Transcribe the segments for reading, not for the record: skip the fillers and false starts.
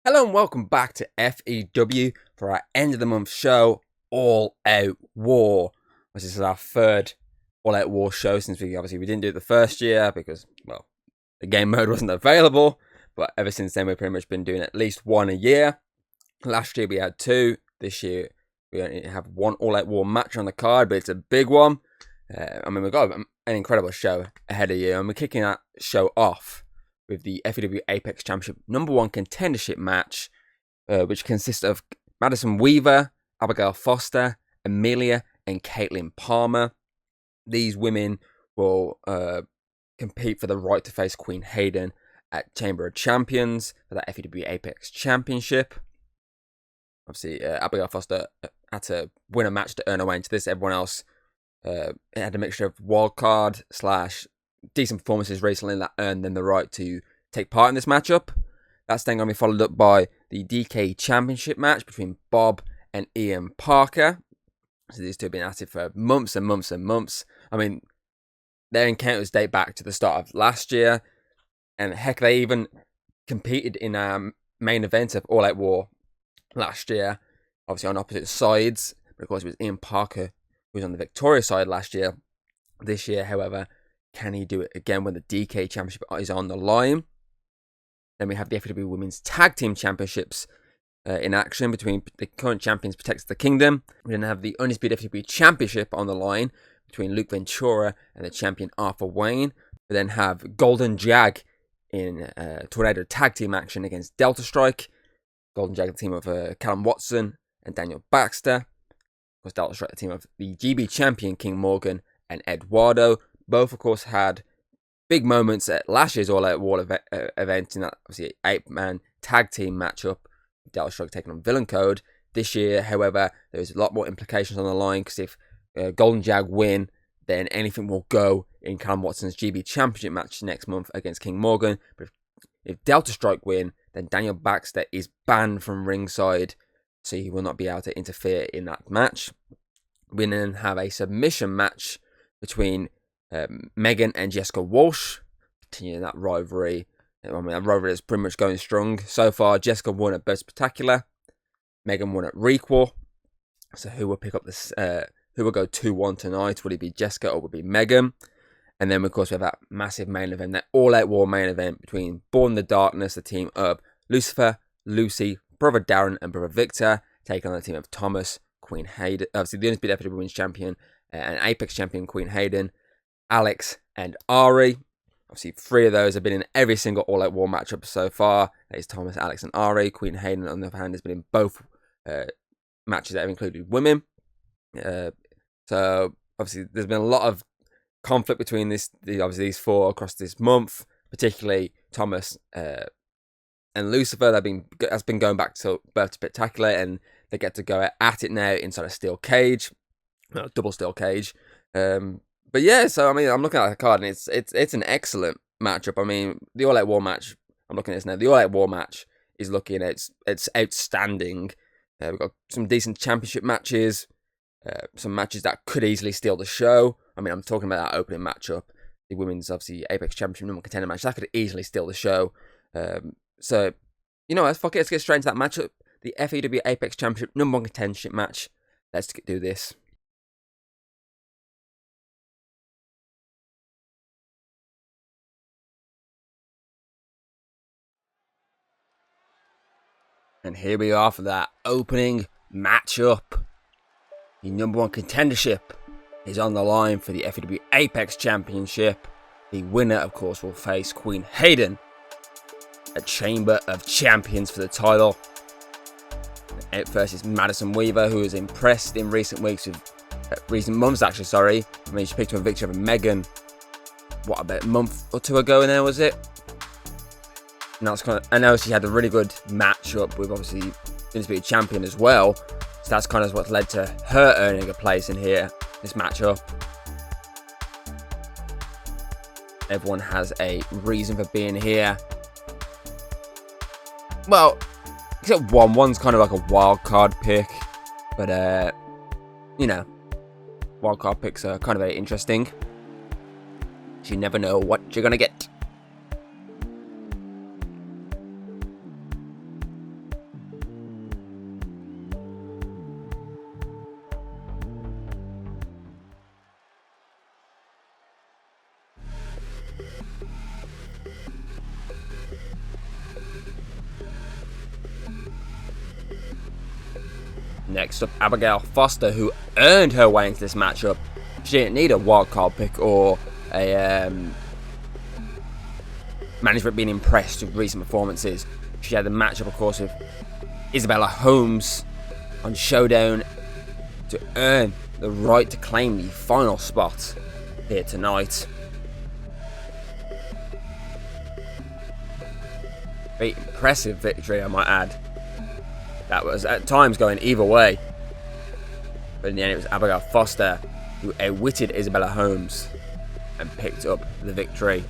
Hello and welcome back to FEW for our end of the month show, All Out War. This is our third All Out War show since we didn't do it the first year because, well, the game mode wasn't available. But ever since then, we've pretty much been doing at least one a year. Last year we had two. This year we only have one All Out War match on the card, but it's a big one. We've got an incredible show ahead of you, and we're kicking that show off with the FEW Apex Championship #1 contendership match, which consists of Madison Weaver, Abigail Foster, Amelia, and Caitlin Palmer. These women will compete for the right to face Queen Hayden at Chamber of Champions for that FEW Apex Championship. Obviously, Abigail Foster had to win a match to earn her way into this. Everyone else had a mixture of wildcard / decent performances recently that earned them the right to take part in this matchup. That's then going to be followed up by the DKE Championship match between Bob and Ian Parker. So these two have been at it for months and months and months. I mean, their encounters date back to the start of last year, and heck, they even competed in our main event of All Out War last year, obviously on opposite sides. But of course, it was Ian Parker who was on the Victoria side last year. This year, however, can he do it again when the DKE Championship is on the line? Then we have the FEW Women's Tag Team Championships in action between the current champions Protects the Kingdom. We then have the Undisputed FEW Championship on the line between Luke Ventura and the champion Arthur Wayne. We then have Golden Jag in Tornado Tag Team action against Delta Strike. Golden Jag, the team of Callum Watson and Daniel Baxter. Of course, Delta Strike, the team of the GB champion King Morgan and Eduardo. Both, of course, had big moments at last year's All Out War event in that, obviously, 8-man tag team matchup. Delta Strike taking on Villain Code. This year, however, there's a lot more implications on the line because if Golden Jag win, then anything will go in Callum Watson's GB Championship match next month against King Morgan. But if Delta Strike win, then Daniel Baxter is banned from ringside, so he will not be able to interfere in that match. We then have a submission match between Megan and Jessica Walsh, continuing that rivalry. That rivalry is pretty much going strong so far. Jessica won at Best Spectacular, Megan won at Requel. So who will pick up this? Who will go 2-1 tonight? Will it be Jessica or will it be Megan? And then, of course, we have that massive main event, that all-out war main event between Born in the Darkness, the team of Lucifer, Lucy, Brother Darren, and Brother Victor, taking on the team of Thomas, Queen Hayden, obviously the Undisputed FEW Women's Champion and Apex Champion Queen Hayden, Alex, and Ari. Obviously, 3 of those have been in every single All-Out War matchup so far. That is Thomas, Alex, and Ari. Queen Hayden, on the other hand, has been in both matches that have included women. So, obviously, there's been a lot of conflict between these 4 across this month, particularly Thomas and Lucifer. That's been going back to Birth Spectacular, and they get to go at it now inside a steel cage, double steel cage. But yeah, so I mean, I'm looking at the card, and it's an excellent matchup. I mean, the All Out War match. I'm looking at this now. The All Out War match is looking it's outstanding. We've got some decent championship matches, some matches that could easily steal the show. I mean, I'm talking about that opening matchup, the women's obviously Apex Championship #1 contender match. That could easily steal the show. So you know what? Fuck it. Let's get straight into that matchup. The FEW Apex Championship #1 contendership match. Let's do this. And here we are for that opening matchup. The #1 contendership is on the line for the FEW Apex Championship. The winner, of course, will face Queen Hayden at Chamber of Champions for the title. Out first is Madison Weaver, who has impressed in recent months, actually. I mean, she picked up a victory over Megan, about a month or 2 ago now, was it? And I know she had a really good matchup with obviously Undisputed Champion as well. So that's kind of what led to her earning a place in here, this matchup. Everyone has a reason for being here. Well, except one. One's kind of like a wild card pick. But, you know, wild card picks are kind of very interesting. You never know what you're going to get. Next up, Abigail Foster, who earned her way into this matchup. She didn't need a wildcard pick or a management being impressed with recent performances. She had the matchup, of course, with Isabella Holmes on Showdown to earn the right to claim the final spot here tonight. Very impressive victory, I might add. That was at times going either way. But in the end, it was Abigail Foster who outwitted Isabella Holmes and picked up the victory.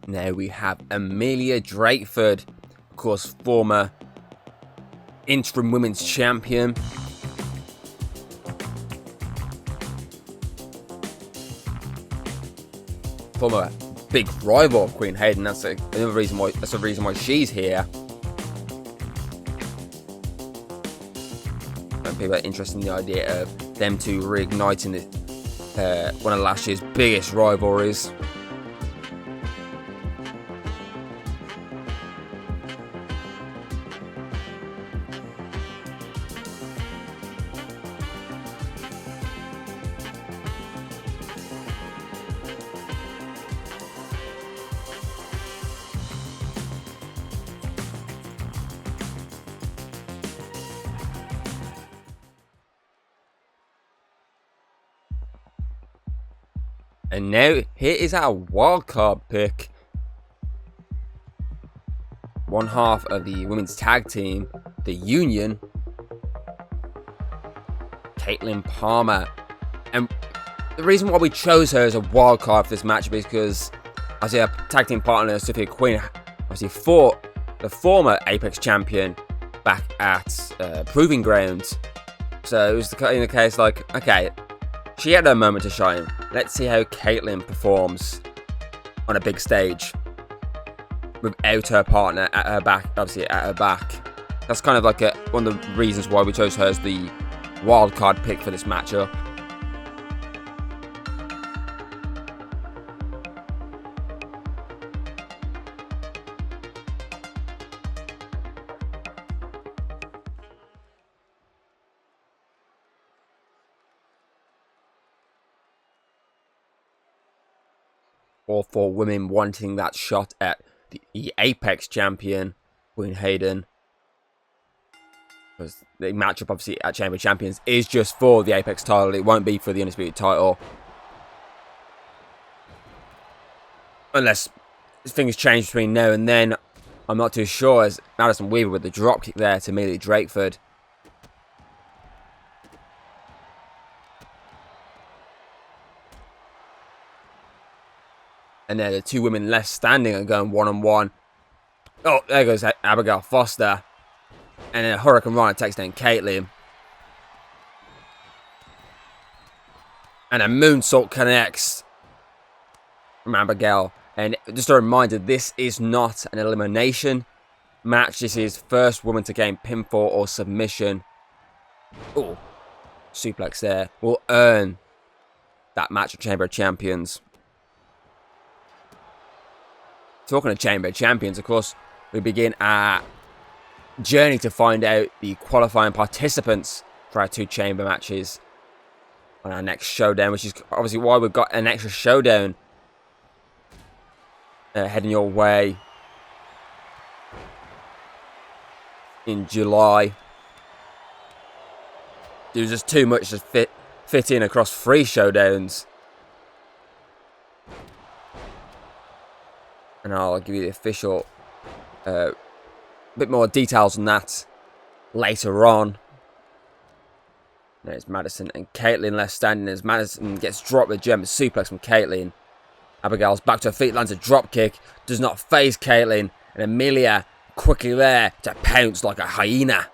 Now we have Amelia Drakeford, of course, former interim women's champion. Former big rival of Queen Hayden. That's another reason why. That's the reason why she's here. And people are interested in the idea of them two reigniting one of last year's biggest rivalries. And now, here is our wildcard pick. One half of the women's tag team, the Union, Caitlin Palmer. And the reason why we chose her as a wildcard for this match is because, as her tag team partner, Sophia Quinn, obviously fought the former Apex champion back at Proving Grounds. So it was in the case like, okay, she had her moment to shine. Let's see how Caitlin performs on a big stage without her partner at her back, obviously at her back. That's kind of like one of the reasons why we chose her as the wild card pick for this matchup. All four women wanting that shot at the Apex champion, Queen Hayden. Because the matchup, obviously, at Chamber of Champions is just for the Apex title. It won't be for the Undisputed title. Unless things change between now and then. I'm not too sure, as Madison Weaver with the dropkick there to Amelia Drakeford. And then the two women left standing are going one-on-one. Oh, there goes Abigail Foster. And then Hurricane Rana takes down Caitlin. And a moonsault connects from Abigail. And just a reminder, this is not an elimination match. This is first woman to gain pinfall or submission. Oh, suplex there. Will earn that match of Chamber of Champions. Talking of Chamber of Champions, of course, we begin our journey to find out the qualifying participants for our two chamber matches on our next showdown, which is obviously why we've got an extra showdown heading your way in July. There's just too much to fit in across 3 showdowns. And I'll give you the official bit more details on that later on. There's Madison and Caitlin left standing as Madison gets dropped with a German suplex from Caitlin. Abigail's back to her feet, lands a drop kick, does not phase Caitlin, and Amelia quickly there to pounce like a hyena.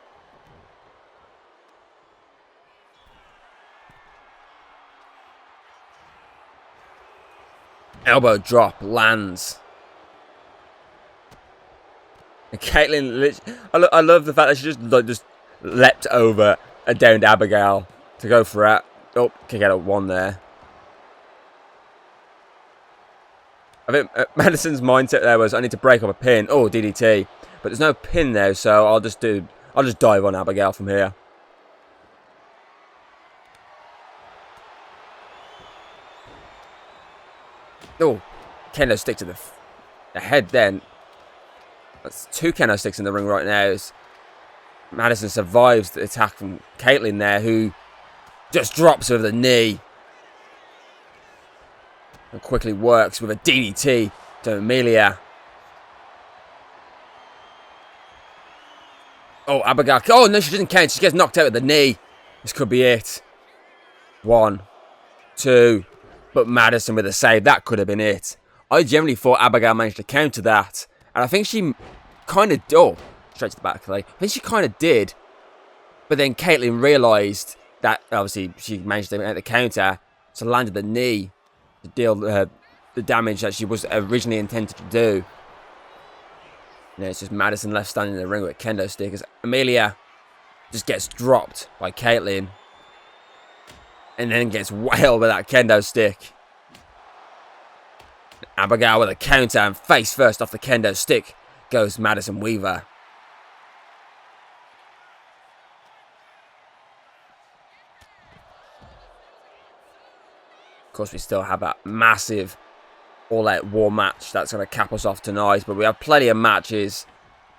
Elbow drop lands. And Caitlyn, I love the fact that she just leapt over and downed Abigail to go for it. Oh, kick out at one there. I think Madison's mindset there was, I need to break up a pin. Oh, DDT. But there's no pin there, so I'll just dive on Abigail from here. Oh, kendo stick to the head then. That's 2 kendo sticks in the ring right now. As Madison survives the attack from Caitlyn there, who just drops with the knee. And quickly works with a DDT to Amelia. Oh, Abigail. Oh, no, she doesn't count. She gets knocked out with the knee. This could be it. 1, 2. But Madison with a save. That could have been it. I generally thought Abigail managed to counter that. And I think she kind of... Oh, straight to the back. I think she kind of did. But then Caitlyn realised that, obviously, she managed to make the counter. So landed the knee to deal the damage that she was originally intended to do. And it's just Madison left standing in the ring with a kendo stick as Amelia just gets dropped by Caitlyn. And then gets wailed with that kendo stick. Abigail with a counter and face first off the kendo stick goes Madison Weaver. Of course, we still have that massive all-out war match that's going to cap us off tonight. But we have plenty of matches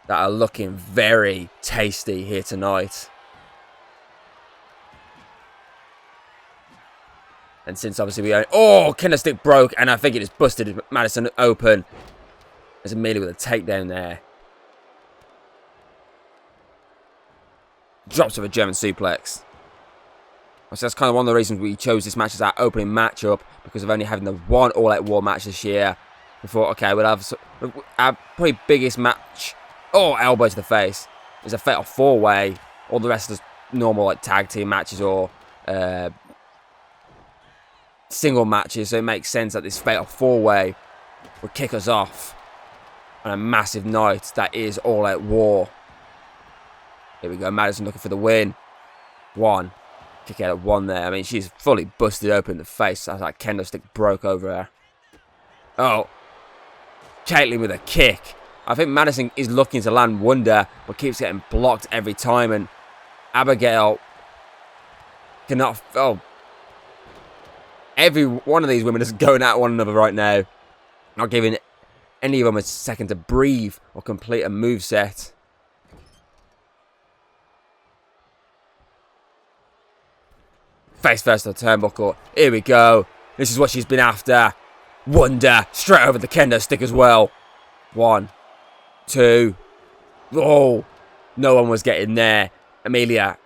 that are looking very tasty here tonight. And since obviously we own... Oh, kendo stick broke. And I think it just busted Madison open. There's Amelia with a takedown there. Drops with a German suplex. So that's kind of one of the reasons we chose this match as our opening matchup, because of only having the one all-out war match this year. We thought, okay, we'll have our probably biggest match. Oh, elbow to the face. It's a fatal 4-way. All the rest is normal like tag team matches or single matches. So it makes sense that this fatal 4-way would kick us off on a massive night that is all-out war. Here we go, Madison looking for the win. 1. Kick out at 1 there. I mean, she's fully busted open in the face. That's like kendo stick broke over her. Oh. Caitlyn with a kick. I think Madison is looking to land Wonder, but keeps getting blocked every time. And Abigail cannot... Oh. Every one of these women is going at one another right now. Not giving any of them a second to breathe or complete a moveset. Face first on the turnbuckle. Here we go. This is what she's been after. Wonder. Straight over the kendo stick as well. 1, 2. Oh. No one was getting there. Amelia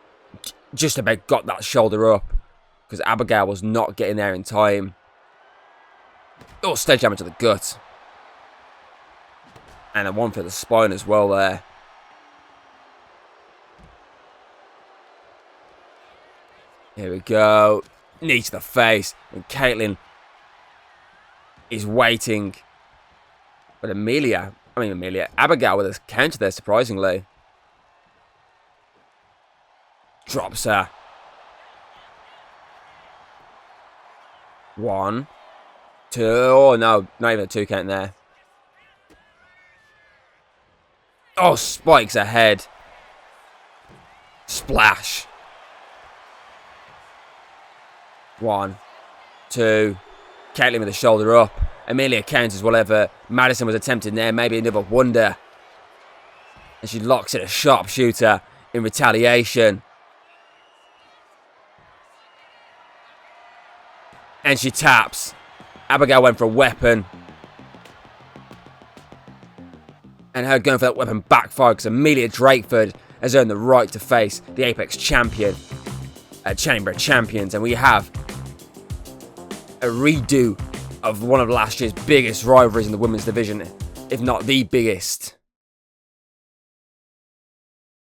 just about got that shoulder up. Because Abigail was not getting there in time. Oh, sledgehammer to the gut. And a 1 for the spine as well there. Here we go. Knee to the face. And Caitlyn is waiting. But Abigail with a counter there, surprisingly. Drops her. 1, 2. Oh, no. Not even a 2 count there. Oh, spikes ahead. Splash. 1, 2. Caitlyn with the shoulder up. Amelia counters whatever Madison was attempting there. Maybe another Wonder. And she locks in a sharpshooter in retaliation. And she taps. Abigail went for a weapon. And her going for that weapon backfired because Amelia Drakeford has earned the right to face the Apex Champion at Chamber of Champions. And we have a redo of one of last year's biggest rivalries in the women's division, if not the biggest.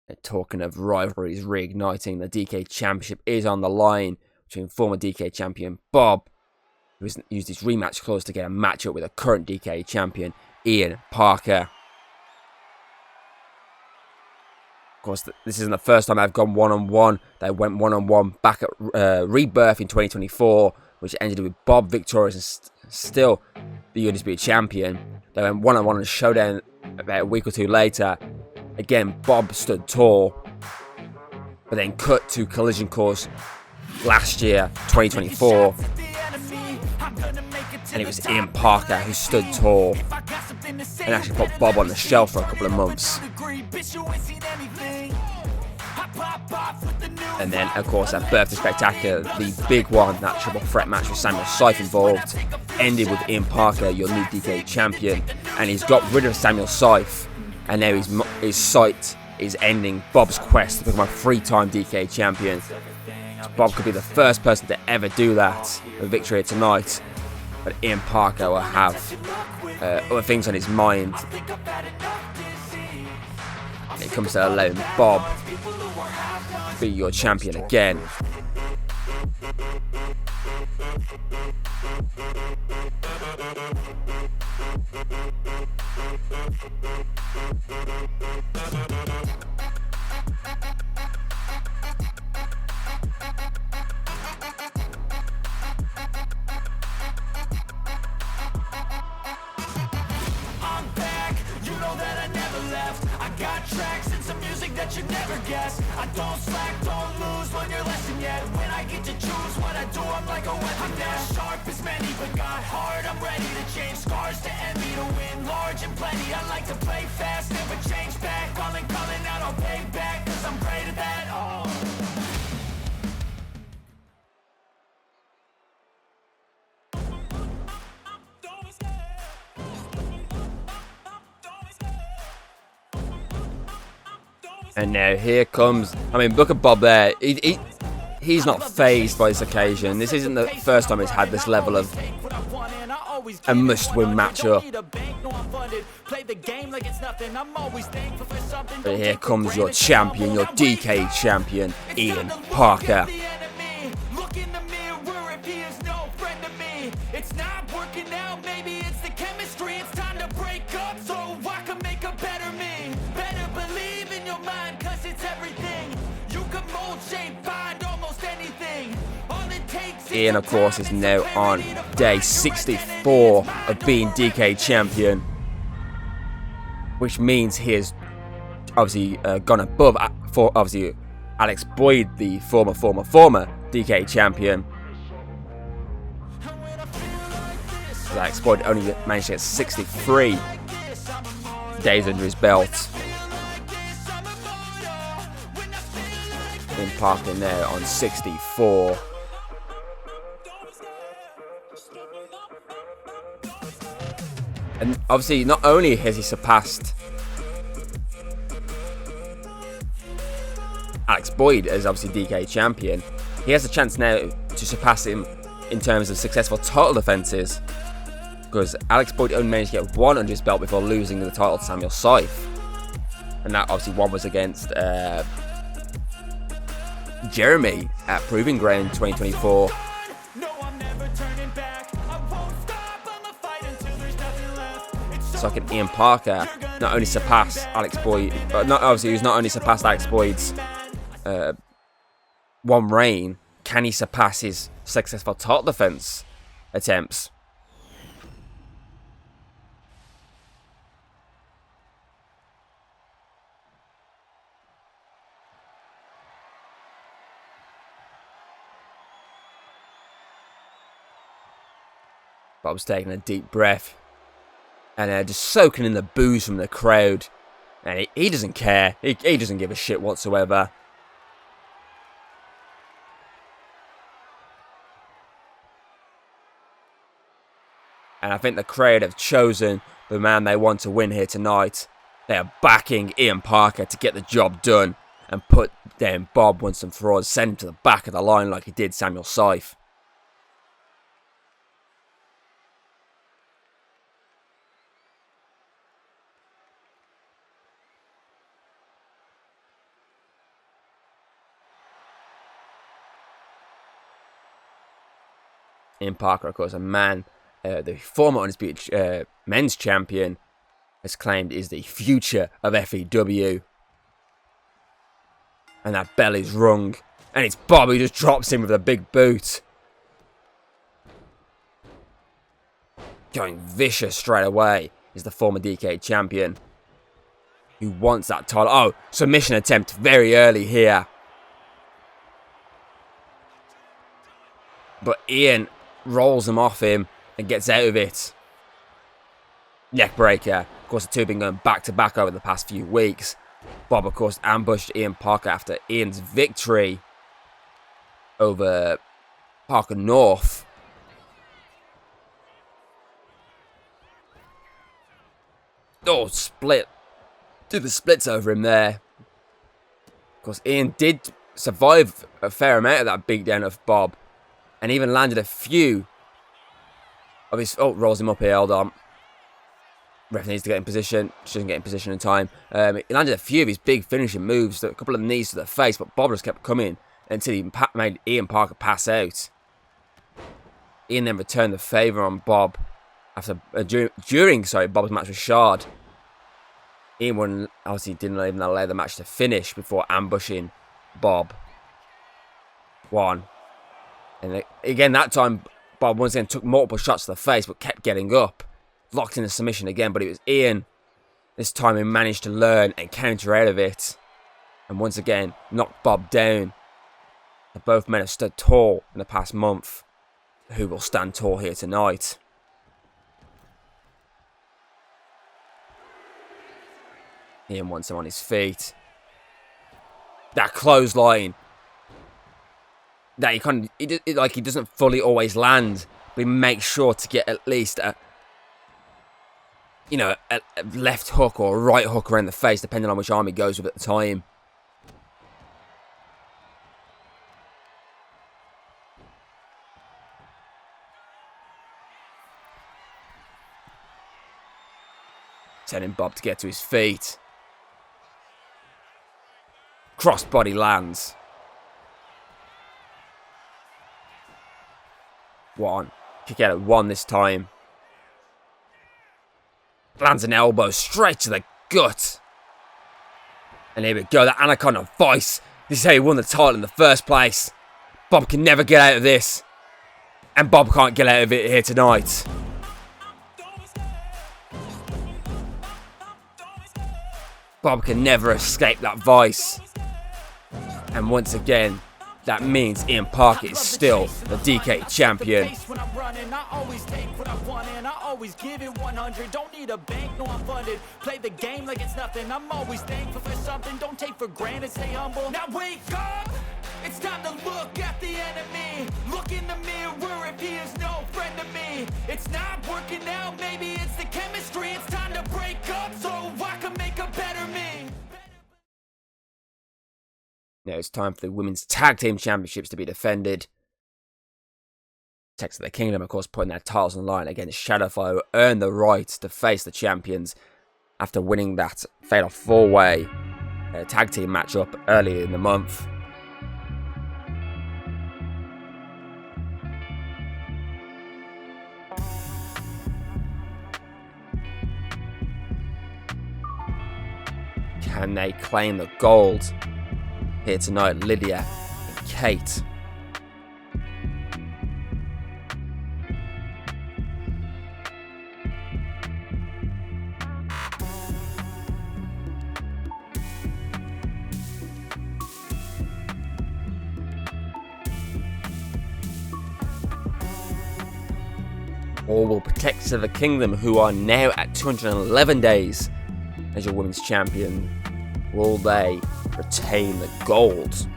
And talking of rivalries reigniting, the DKE Championship is on the line between former DKE champion Bob, who has used his rematch clause to get a matchup with a current DKE champion, Ian Parker. Of course, this isn't the first time they've gone one-on-one. They went one-on-one back at Rebirth in 2024, which ended with Bob victorious and still the Undisputed Champion. They went one-on-one in a showdown about a week or two later. Again, Bob stood tall, but then cut to collision course last year, 2024. And it was Ian Parker who stood tall and actually put Bob on the shelf for a couple of months. And then, of course, that Birthday Spectacular, the big one, that triple threat match with Samuel Syfe involved, ended with Ian Parker, your new DKE champion, and he's got rid of Samuel Syfe, and now his sight is ending Bob's quest to become a 3-time DKE champion. So Bob could be the first person to ever do that, a victory tonight, but Ian Parker will have other things on his mind when it comes to allowing Bob to be your champion again. Tracks and some music that you never guess. I don't slack, don't lose, learn your lesson yet. When I get to choose what I do, I'm like a weapon. I'm not sharp as many, but got heart. I'm ready to change scars to envy, to win large and plenty. I like to play fast, never change back. Calling out, I'll pay back, cause I'm great at that. Oh. And now here comes, I mean, look at Bob there. He's not fazed by this occasion. This isn't the first time he's had this level of a must-win matchup. But here comes your champion, your DKE champion, Ian Parker. It's not working out, maybe it's the chemistry. It's time to break up so I can make a better me. Better believe in your mind, cause it's everything. You can mold, shape, find almost anything. All it takes is Ian, of course, is now on day 64 of being DKE champion, which means he has obviously gone above for obviously Alex Boyd, the former DKE champion. Alex Boyd only managed to get 63 days under his belt. Ian Parker now on 64. And obviously, not only has he surpassed Alex Boyd as obviously DKE champion, he has a chance now to surpass him in terms of successful title defenses, because Alex Boyd only managed to get one under his belt before losing the title to Samuel Syfe, and that obviously one was against Jeremy at Proving Ground 2024. So can Ian Parker not only surpass Alex Boyd, but he's not only surpassed Alex Boyd's one reign, can he surpass his successful title defense attempts? Bob's taking a deep breath and just soaking in the booze from the crowd, and he doesn't care. He doesn't give a shit whatsoever. And I think the crowd have chosen the man they want to win here tonight. They are backing Ian Parker to get the job done and put down Bob once and for all, send him to the back of the line like he did Samuel Syfe. Ian Parker, of course, a man, the former Undisputed men's champion, has claimed is the future of FEW. And that bell is rung. And it's Bob who just drops him with a big boot. Going vicious straight away is the former DKE champion, who wants that title. Oh, submission attempt very early here. But Ian rolls him off him and gets out of it. Neck breaker. Of course, the two have been going back to back over the past few weeks. Bob, of course, ambushed Ian Parker after Ian's victory over Parker North. Oh, split. Did the splits over him there. Of course, Ian did survive a fair amount of that beatdown of Bob. And even landed a few of his... Oh, rolls him up here, hold on. Ref needs to get in position. She doesn't get in position in time. He landed a few of his big finishing moves. A couple of knees to the face, but Bob just kept coming until he made Ian Parker pass out. Ian then returned the favour on Bob after during Bob's match with Shard. Ian obviously didn't even allow the match to finish before ambushing Bob. One. And again, that time, Bob once again took multiple shots to the face, but kept getting up. Locked in a submission again, but it was Ian. This time he managed to learn and counter out of it. And once again, knocked Bob down. Both men have stood tall in the past month. Who will stand tall here tonight? Ian wants him on his feet. That clothesline. That he doesn't fully always land, but he makes sure to get at least a left hook or a right hook around the face, depending on which arm he goes with at the time. Telling Bob to get to his feet. Crossbody lands. One. Kick out at one this time. Lands an elbow straight to the gut. And here we go. That Anaconda Vice. This is how he won the title in the first place. Bob can never get out of this. And Bob can't get out of it here tonight. Bob can never escape that vice. And once again, that means Ian Parker is still the DKE champion. When I'm running, I always take what I want and I always give it 100. Don't need a bank, no, I'm funded. Play the game like it's nothing. I'm always thankful for something. Don't take for granted, stay humble. Now wake up! It's time to look at the enemy. Look in the mirror if he is no friend to me. It's not working out, maybe it's the chemistry. It's time to break up so I can make a better me. Now it's time for the Women's Tag Team Championships to be defended. Text of the Kingdom, of course, putting their titles on the line against Shadowfire, who earned the right to face the champions after winning that fatal four-way tag team matchup earlier in the month. Can they claim the gold? Here tonight, Lydia and Kate. Or will Protectors of the Kingdom, who are now at 211 days as your women's champion, will they retain the gold?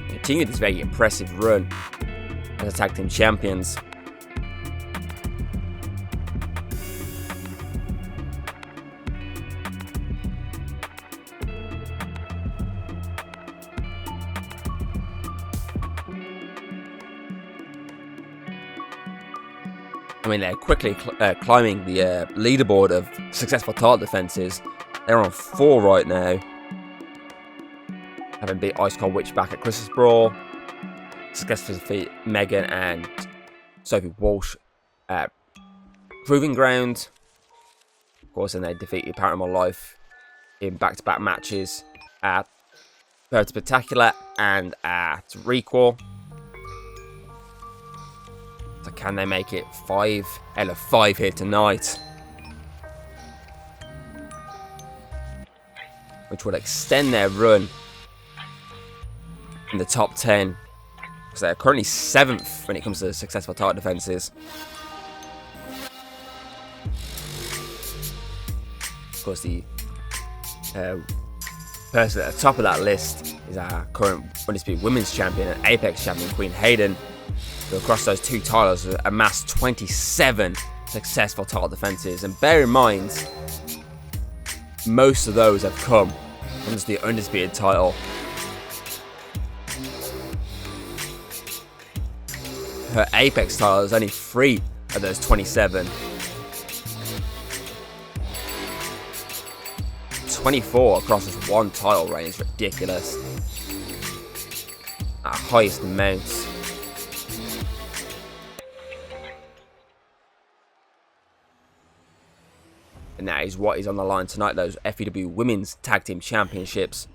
Continue this very impressive run as a tag team champions. I mean, they're quickly climbing the leaderboard of successful title defenses. They're on 4 right now, having beat Ice Cold Witch back at Christmas Brawl, successfully defeat Megan and Sophie Walsh Proving Ground. Of course, then they defeated Paranormal Life in back-to-back matches at Bird Spectacular and at Requel. So can they make it 5 out of 5 here tonight? Which will extend their run in the top 10. Because they're currently 7th when it comes to successful title defenses. Of course, the person at the top of that list is our current Undisputed Women's Champion and Apex Champion, Queen Hayden, who across those 2 titles has amassed 27 successful title defenses. And bear in mind, most of those have come from just the Undisputed title. Her Apex title is only 3 of those 27. 24 across this 1 title reign is ridiculous. At highest amounts. And that is what is on the line tonight, those FEW Women's Tag Team Championships.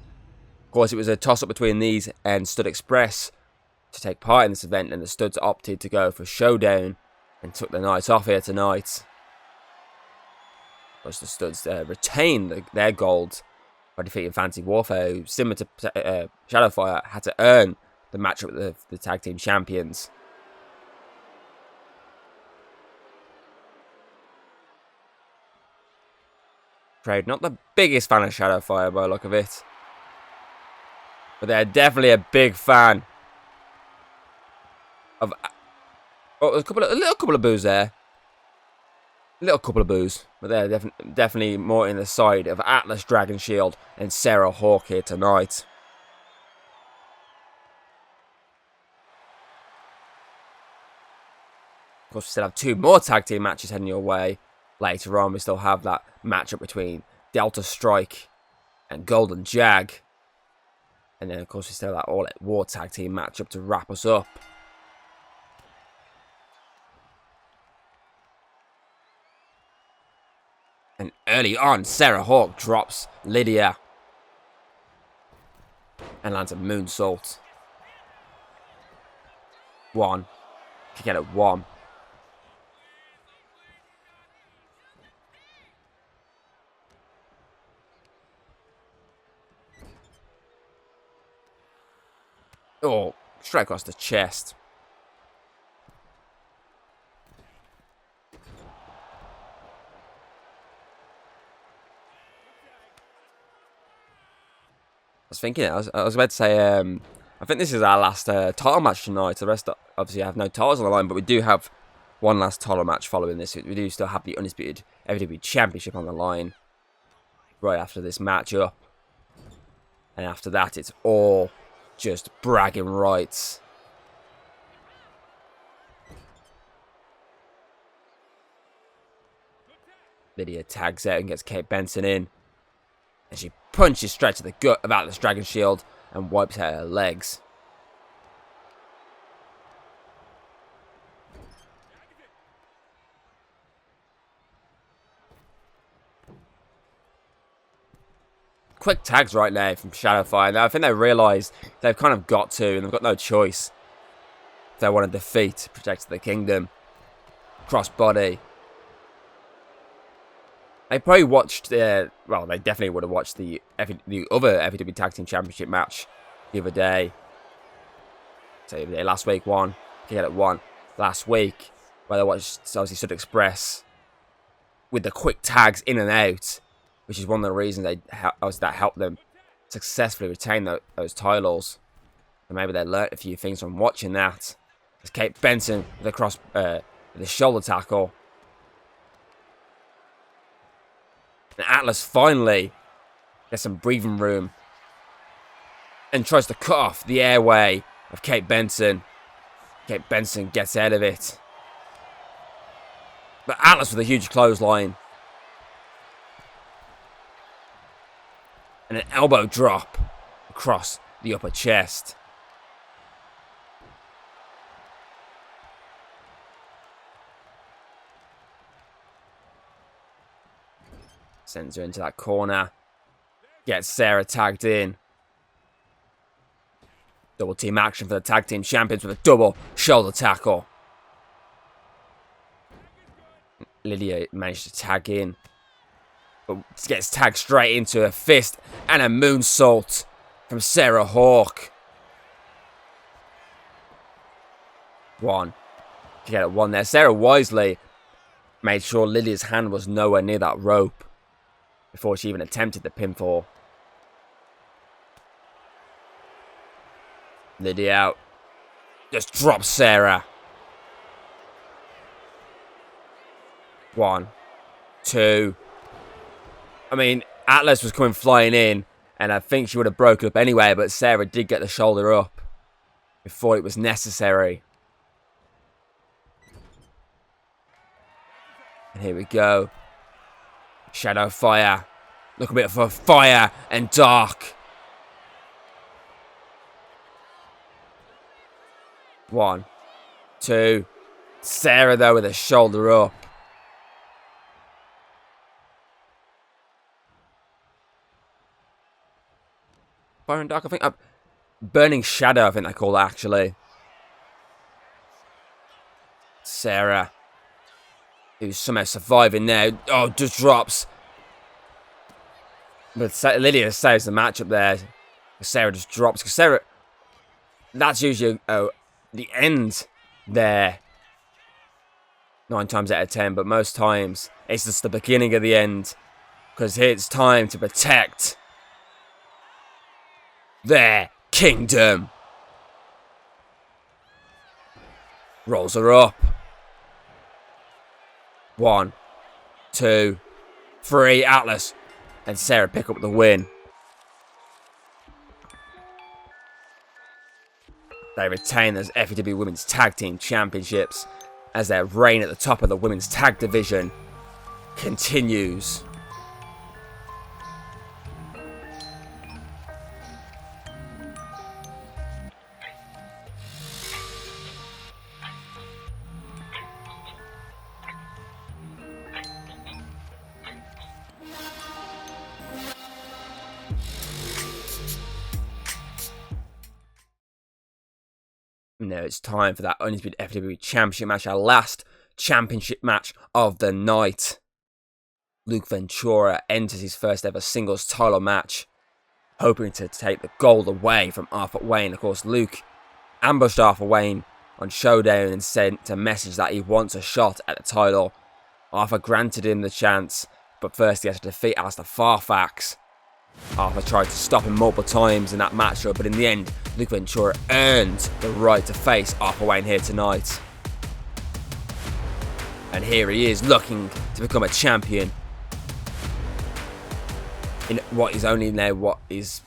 Of course, it was a toss-up between these and Stud Express to take part in this event, and the Studs opted to go for Showdown and took the night off here tonight. Of course, the Studs retained their gold by defeating Fantasy Warfare, who, similar to Shadowfire, had to earn the matchup with the Tag Team Champions. Trade, not the biggest fan of Shadowfire by the look of it, but they're definitely a big fan of. Oh, there's a little couple of boos there, but they're definitely more in the side of Atlas Dragon Shield and Sarah Hawk here tonight. Of course, we still have 2 more tag team matches heading your way. Later on, we still have that matchup between Delta Strike and Golden Jag. And then, of course, we still have that All Out War tag team matchup to wrap us up. And early on, Sarah Hawk drops Lydia and lands a moonsault. 1. Kick out at 1. Oh, straight across the chest. I was about to say, I think this is our last title match tonight. The rest, obviously, have no titles on the line, but we do have one last title match following this. We do still have the Undisputed FEW Championship on the line right after this matchup. And after that, it's all just bragging rights. Lydia tags out and gets Kate Benson in. And she punches straight to the gut of Atlas Dragon Shield and wipes out her legs. Quick tags right now from Shadowfire. Now, I think they realise they've kind of got to, and they've got no choice if they want to defeat Protect the Kingdom. Crossbody. They probably watched, well, they definitely would have watched the other FEW Tag Team Championship match the other day. So last week, one. Kick out at 1. Last week, where they watched, obviously, Stud Express with the quick tags in and out, which is one of the reasons that helped them successfully retain those titles. And maybe they learnt a few things from watching that. There's Kate Benson with the shoulder tackle. And Atlas finally gets some breathing room and tries to cut off the airway of Kate Benson. Kate Benson gets out of it. But Atlas with a huge clothesline. And an elbow drop across the upper chest. Sends her into that corner. Gets Sarah tagged in. Double team action for the tag team champions with a double shoulder tackle. Lydia managed to tag in, but gets tagged straight into a fist and a moonsault from Sarah Hawk. One. To get it one there. Sarah wisely made sure Lydia's hand was nowhere near that rope before she even attempted the pinfall. Lydia out. Just drops Sarah. 1, 2. I mean, Atlas was coming flying in, and I think she would have broken up anyway, but Sarah did get the shoulder up before it was necessary. And here we go. Shadow fire. Look a bit for fire and dark. 1, 2. Sarah though with a shoulder up. Fire and dark, I think. Burning shadow, I think they call it actually. Sarah, who's somehow surviving there. Oh, just drops. But Lydia saves the match up there. Sarah just drops. Because Sarah, that's usually the end there. 9 times out of 10. But most times, it's just the beginning of the end. Because it's time to protect their kingdom. Rolls her up. 1, 2, 3. Atlas and Sarah pick up the win. They retain as FEW Women's Tag Team Championships as their reign at the top of the Women's Tag Division continues. Now it's time for that Undisputed FEW Championship match, our last championship match of the night. Luke Ventura enters his first ever singles title match, hoping to take the gold away from Arthur Wayne. Of course, Luke ambushed Arthur Wayne on Showdown and sent a message that he wants a shot at the title. Arthur granted him the chance, but first he had to defeat Alistair Fairfax. Arthur tried to stop him multiple times in that matchup, but in the end, Luke Ventura earned the right to face Arthur Wayne here tonight. And here he is, looking to become a champion in what is only now his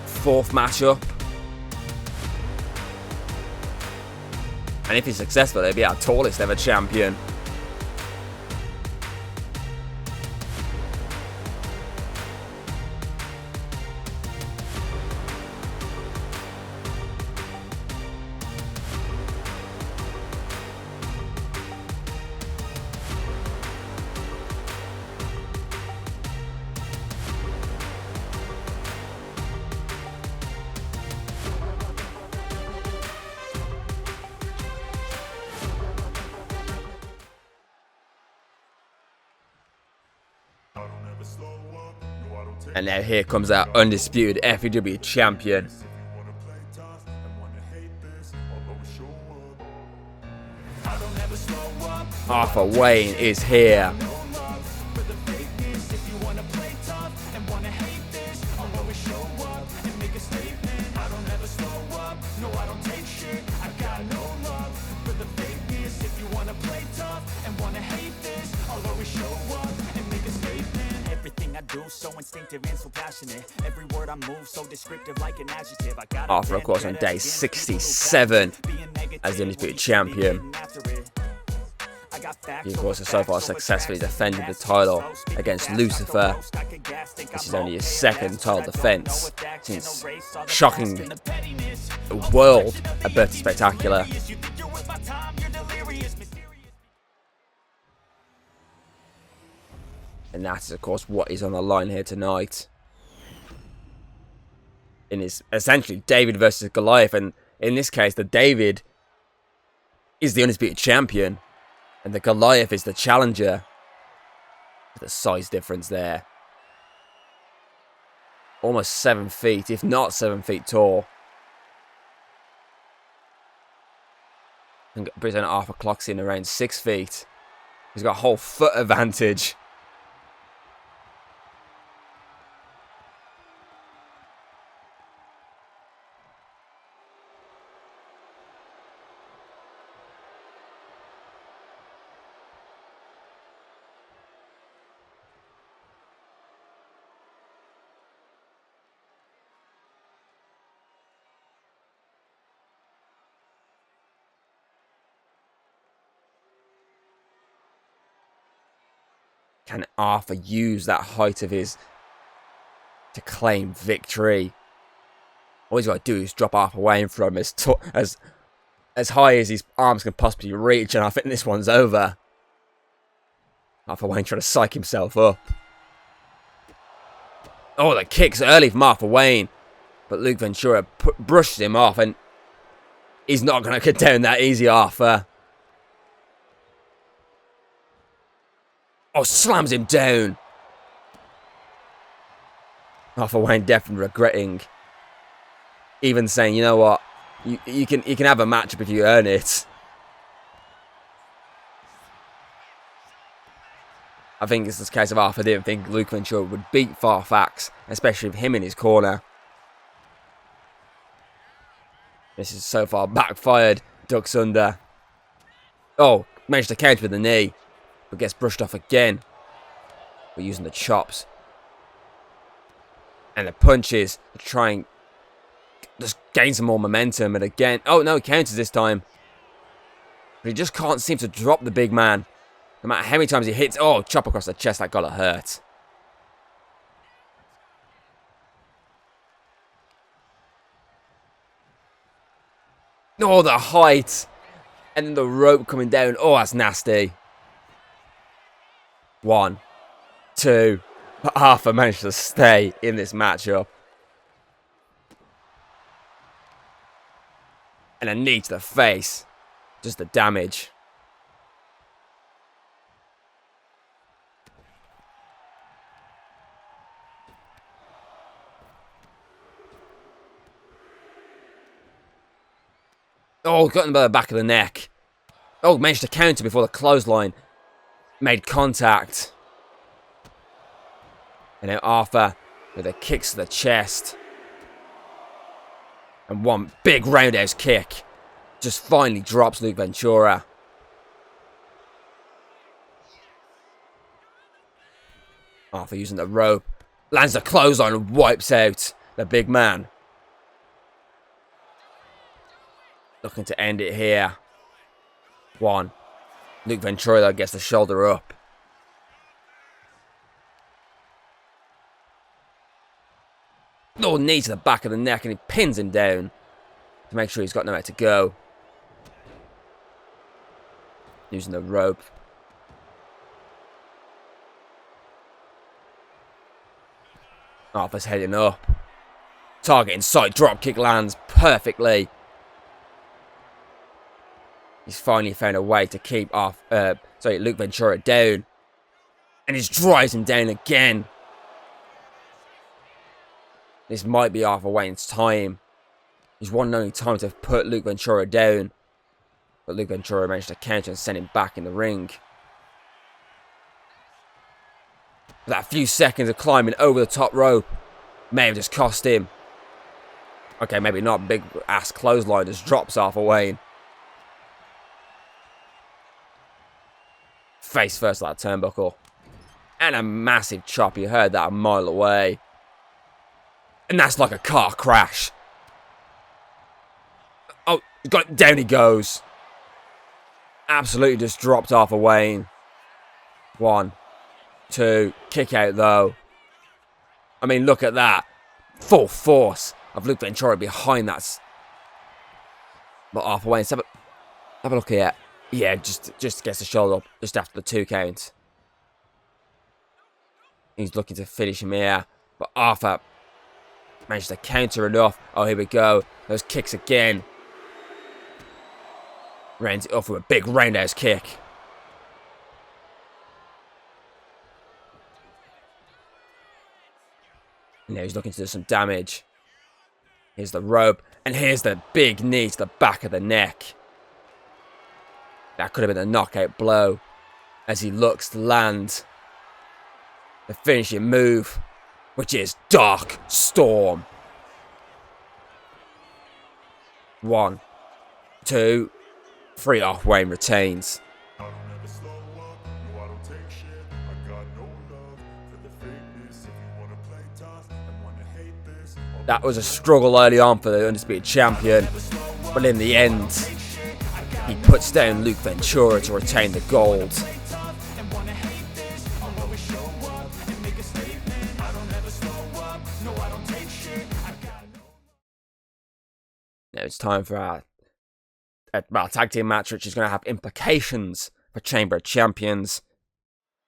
4th matchup. And if he's successful, he'll be our tallest ever champion. And now here comes our Undisputed FEW Champion. Arthur Wayne is here. Arthur, of course, on day 67 as the Undisputed Champion. He, of course, has so far successfully defended the title against Lucifer. This is only his 2nd title defense since shocking the world at Birthday Spectacular. And that is, of course, what is on the line here tonight. In his essentially David versus Goliath, and in this case, the David is the Undisputed Champion, and the Goliath is the challenger. The size difference there. Almost 7 feet, if not 7 feet tall. And Brisbane Arthur clocks in around 6 feet. He's got a whole foot advantage. Can Arthur use that height of his to claim victory? All he's got to do is drop Arthur Wayne from as high as his arms can possibly reach, and I think this one's over. Arthur Wayne trying to psych himself up. Oh, the kicks early from Arthur Wayne, but Luke Ventura brushes him off, and he's not going to get down that easy, Arthur. Oh, slams him down. Arthur Wayne definitely regretting. Even saying, you know what? You can have a matchup if you earn it. I think it's this case of Arthur didn't think Luke Ventura would beat Farfax, especially with him in his corner. This is so far backfired. Ducks under. Oh, managed to counter with the knee. But gets brushed off again. We're using the chops. And the punches to try and just gain some more momentum. And again, oh no, he counters this time. But he just can't seem to drop the big man. No matter how many times he hits. Oh, chop across the chest, that gotta hurt. Oh, the height. And then the rope coming down. Oh, that's nasty. 1, 2. But Arthur managed to stay in this matchup. And a knee to the face. Just the damage. Oh, got him by the back of the neck. Oh, managed to counter before the clothesline made contact. And now Arthur with a kicks to the chest. And one big roundhouse kick. Just finally drops Luke Ventura. Arthur using the rope. Lands the clothesline and wipes out the big man. Looking to end it here. 1. Luke Ventura gets the shoulder up. Oh, knee to the back of the neck, and he pins him down to make sure he's got nowhere to go. Using the rope. Arthur's heading up. Targeting side drop kick lands perfectly. He's finally found a way to keep Luke Ventura down. And he drives him down again. This might be Arthur Wayne's time. His one and only time to put Luke Ventura down. But Luke Ventura managed to counter and send him back in the ring. That few seconds of climbing over the top rope may have just cost him. Okay, maybe not. Big ass clothesline just drops Arthur Wayne. Face first like that turnbuckle. And a massive chop. You heard that a mile away. And that's like a car crash. Oh, down he goes. Absolutely just dropped Arthur Wayne. 1, 2. Kick out though. I mean, look at that. Full force of Luke Ventura behind that. But Arthur Wayne, have a look here. Yeah, just gets the shoulder up just after the 2 count. He's looking to finish him here, but Arthur managed to counter it off. Oh, here we go. Those kicks again. Rounds it off with a big roundhouse kick. Now he's looking to do some damage. Here's the rope, and here's the big knee to the back of the neck. That could have been a knockout blow as he looks to land the finishing move, which is Dark Storm. 1, 2, 3. Oh, Wayne retains. That was a struggle early on for the Undisputed Champion, but in the end, he puts down Luke Ventura to retain the gold. Now it's time for our tag team match, which is going to have implications for Chamber of Champions.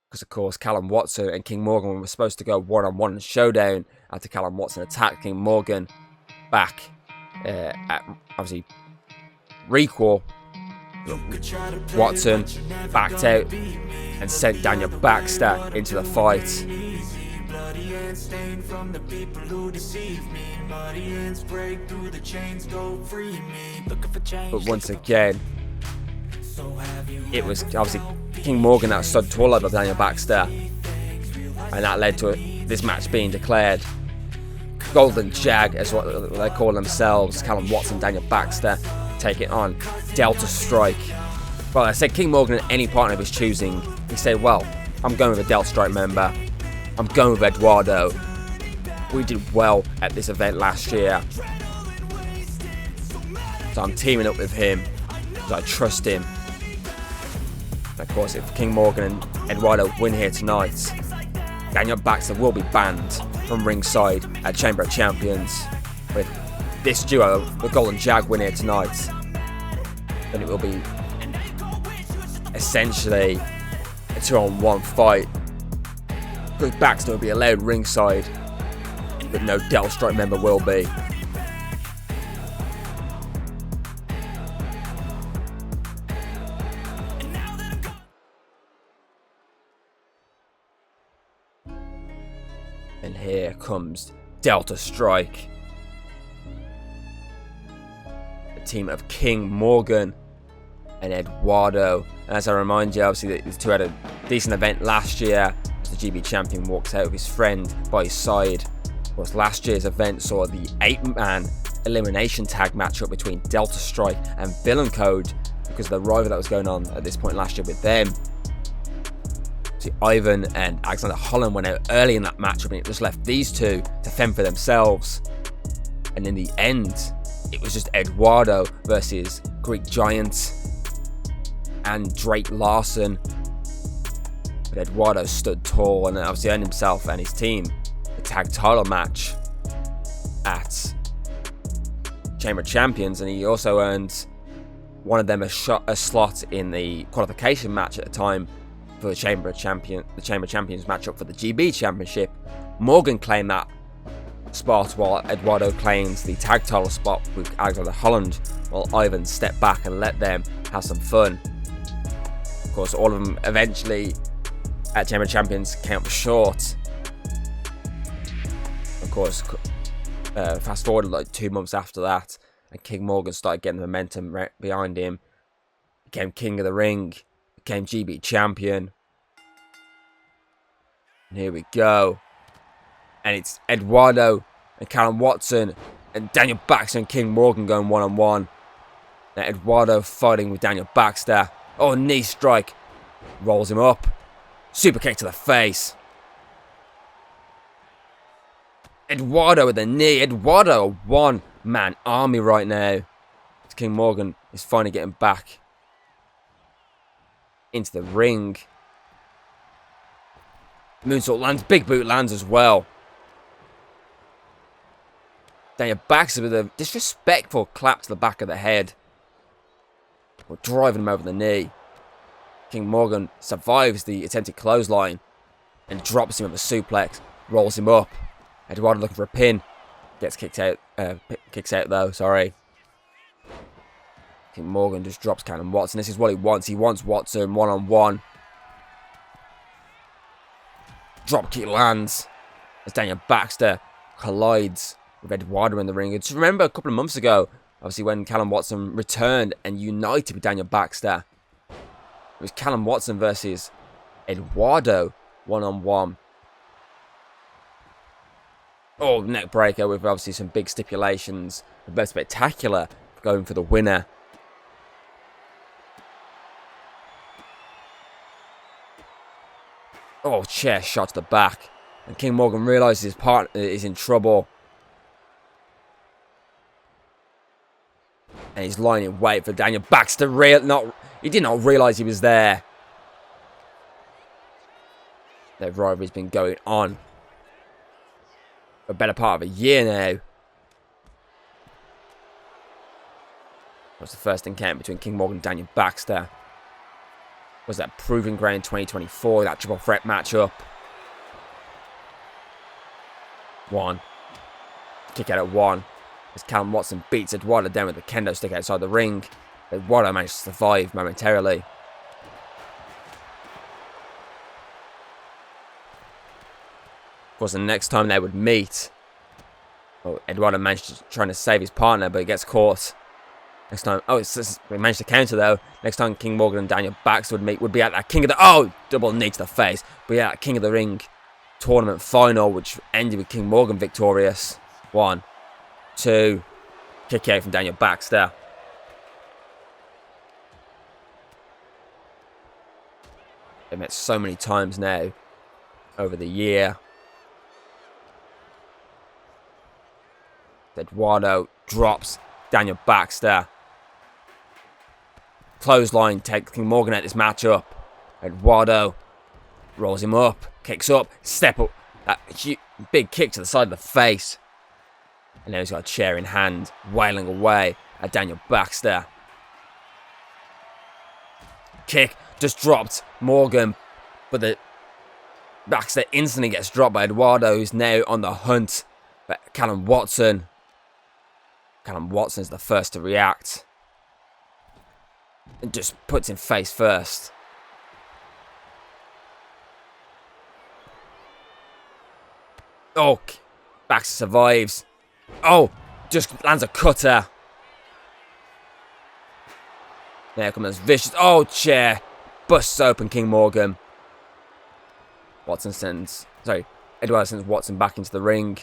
Because, of course, Callum Watson and King Morgan were supposed to go one-on-one in showdown after Callum Watson attacked King Morgan back at, obviously, Requel. Watson backed out and sent Daniel Baxter into the fight. But once again, it was obviously King Morgan that stood taller than Daniel Baxter, and that led to this match being declared. Golden Jag, as what they call themselves, Callum Watson, Daniel Baxter, taking on Delta Strike. Well, I said King Morgan at any partner of his choosing. He said, well, I'm going with a Delta Strike member. I'm going with Eduardo. We did well at this event last year, so I'm teaming up with him because I trust him. And of course, if King Morgan and Eduardo win here tonight, Daniel Baxter will be banned from ringside at Chamber of Champions. With this duo, the Golden Jag, win here tonight, then it will be essentially a 2-on-1 fight. Because Baxter will be allowed ringside, but no Delta Strike member will be. And here comes Delta Strike. The team of King Morgan and Eduardo. And as I remind you, obviously, these two had a decent event last year. The GB champion walks out with his friend by his side. Of course, last year's event saw the 8-man elimination tag matchup between Delta Strike and Villain Code because of the rival that was going on at this point last year with them. See, Ivan and Alexander Holland went out early in that matchup, and it just left these two to fend for themselves. And in the end, it was just Eduardo versus Greek Giant and Drake Larson. But Eduardo stood tall and obviously earned himself and his team a tag title match at Chamber of Champions, and he also earned one of them a slot in the qualification match at the time for the Chamber of Champions matchup for the GB Championship. Morgan claimed that spot while Eduardo claims the tag title spot with Alexander Holland, while Ivan stepped back and let them have some fun. Of course, all of them eventually at Chamber of Champions came up short. Of course, fast forward like 2 months after that, and King Morgan started getting the momentum behind him, became King of the Ring, became GB champion. And here we go. And it's Eduardo and Callum Watson and Daniel Baxter and King Morgan going one-on-one. Now Eduardo fighting with Daniel Baxter. Oh, knee strike. Rolls him up. Super kick to the face. Eduardo with a knee. Eduardo, a one-man army right now. King Morgan is finally getting back into the ring. Moonsault lands. Big boot lands as well. Daniel Baxter with a disrespectful clap to the back of the head. We're driving him over the knee. King Morgan survives the attempted clothesline. and drops him with a suplex, rolls him up. Eduardo looking for a pin, gets kicks out though, sorry. King Morgan just drops Callum Watson. This is what he wants. He wants Watson one-on-one. Drop kick lands as Daniel Baxter collides with Eduardo in the ring. And just remember a couple of months ago, obviously when Callum Watson returned and united with Daniel Baxter, it was Callum Watson versus Eduardo one-on-one. Oh, neck breaker with obviously some big stipulations. The best spectacular going for the winner. Oh, chair shot to the back. And King Morgan realizes his partner is in trouble. And he's lying in wait for Daniel Baxter. He did not realize he was there. Their rivalry's been going on for a better part of a year now. What's the first encounter between King Morgan and Daniel Baxter? Was that Proving Ground 2024, that triple threat matchup? One. Kick out at one. As Callum Watson beats Eduardo down with a kendo stick outside the ring. Eduardo managed to survive momentarily. Of course, the next time they would meet, Eduardo managed to try to save his partner, but he gets caught. Next time, we managed to counter though. Next time King Morgan and Daniel Baxter would meet would be at that King of the... double knee to the face. But yeah, King of the Ring tournament final, which ended with King Morgan victorious. 1, 2, kick out from Daniel Baxter. They've met so many times now over the year. Eduardo drops Daniel Baxter. Clothesline takes King Morgan at this matchup. Eduardo rolls him up, kicks up, step up. That big kick to the side of the face. And now he's got a chair in hand, wailing away at Daniel Baxter. Kick just dropped Morgan, but the Baxter instantly gets dropped by Eduardo, who's now on the hunt for Callum Watson. Callum Watson is the first to react. And just puts him face first. Oh, Baxter survives. Oh, just lands a cutter. There comes vicious. Oh, chair. Busts open King Morgan. Eduardo sends Watson back into the ring.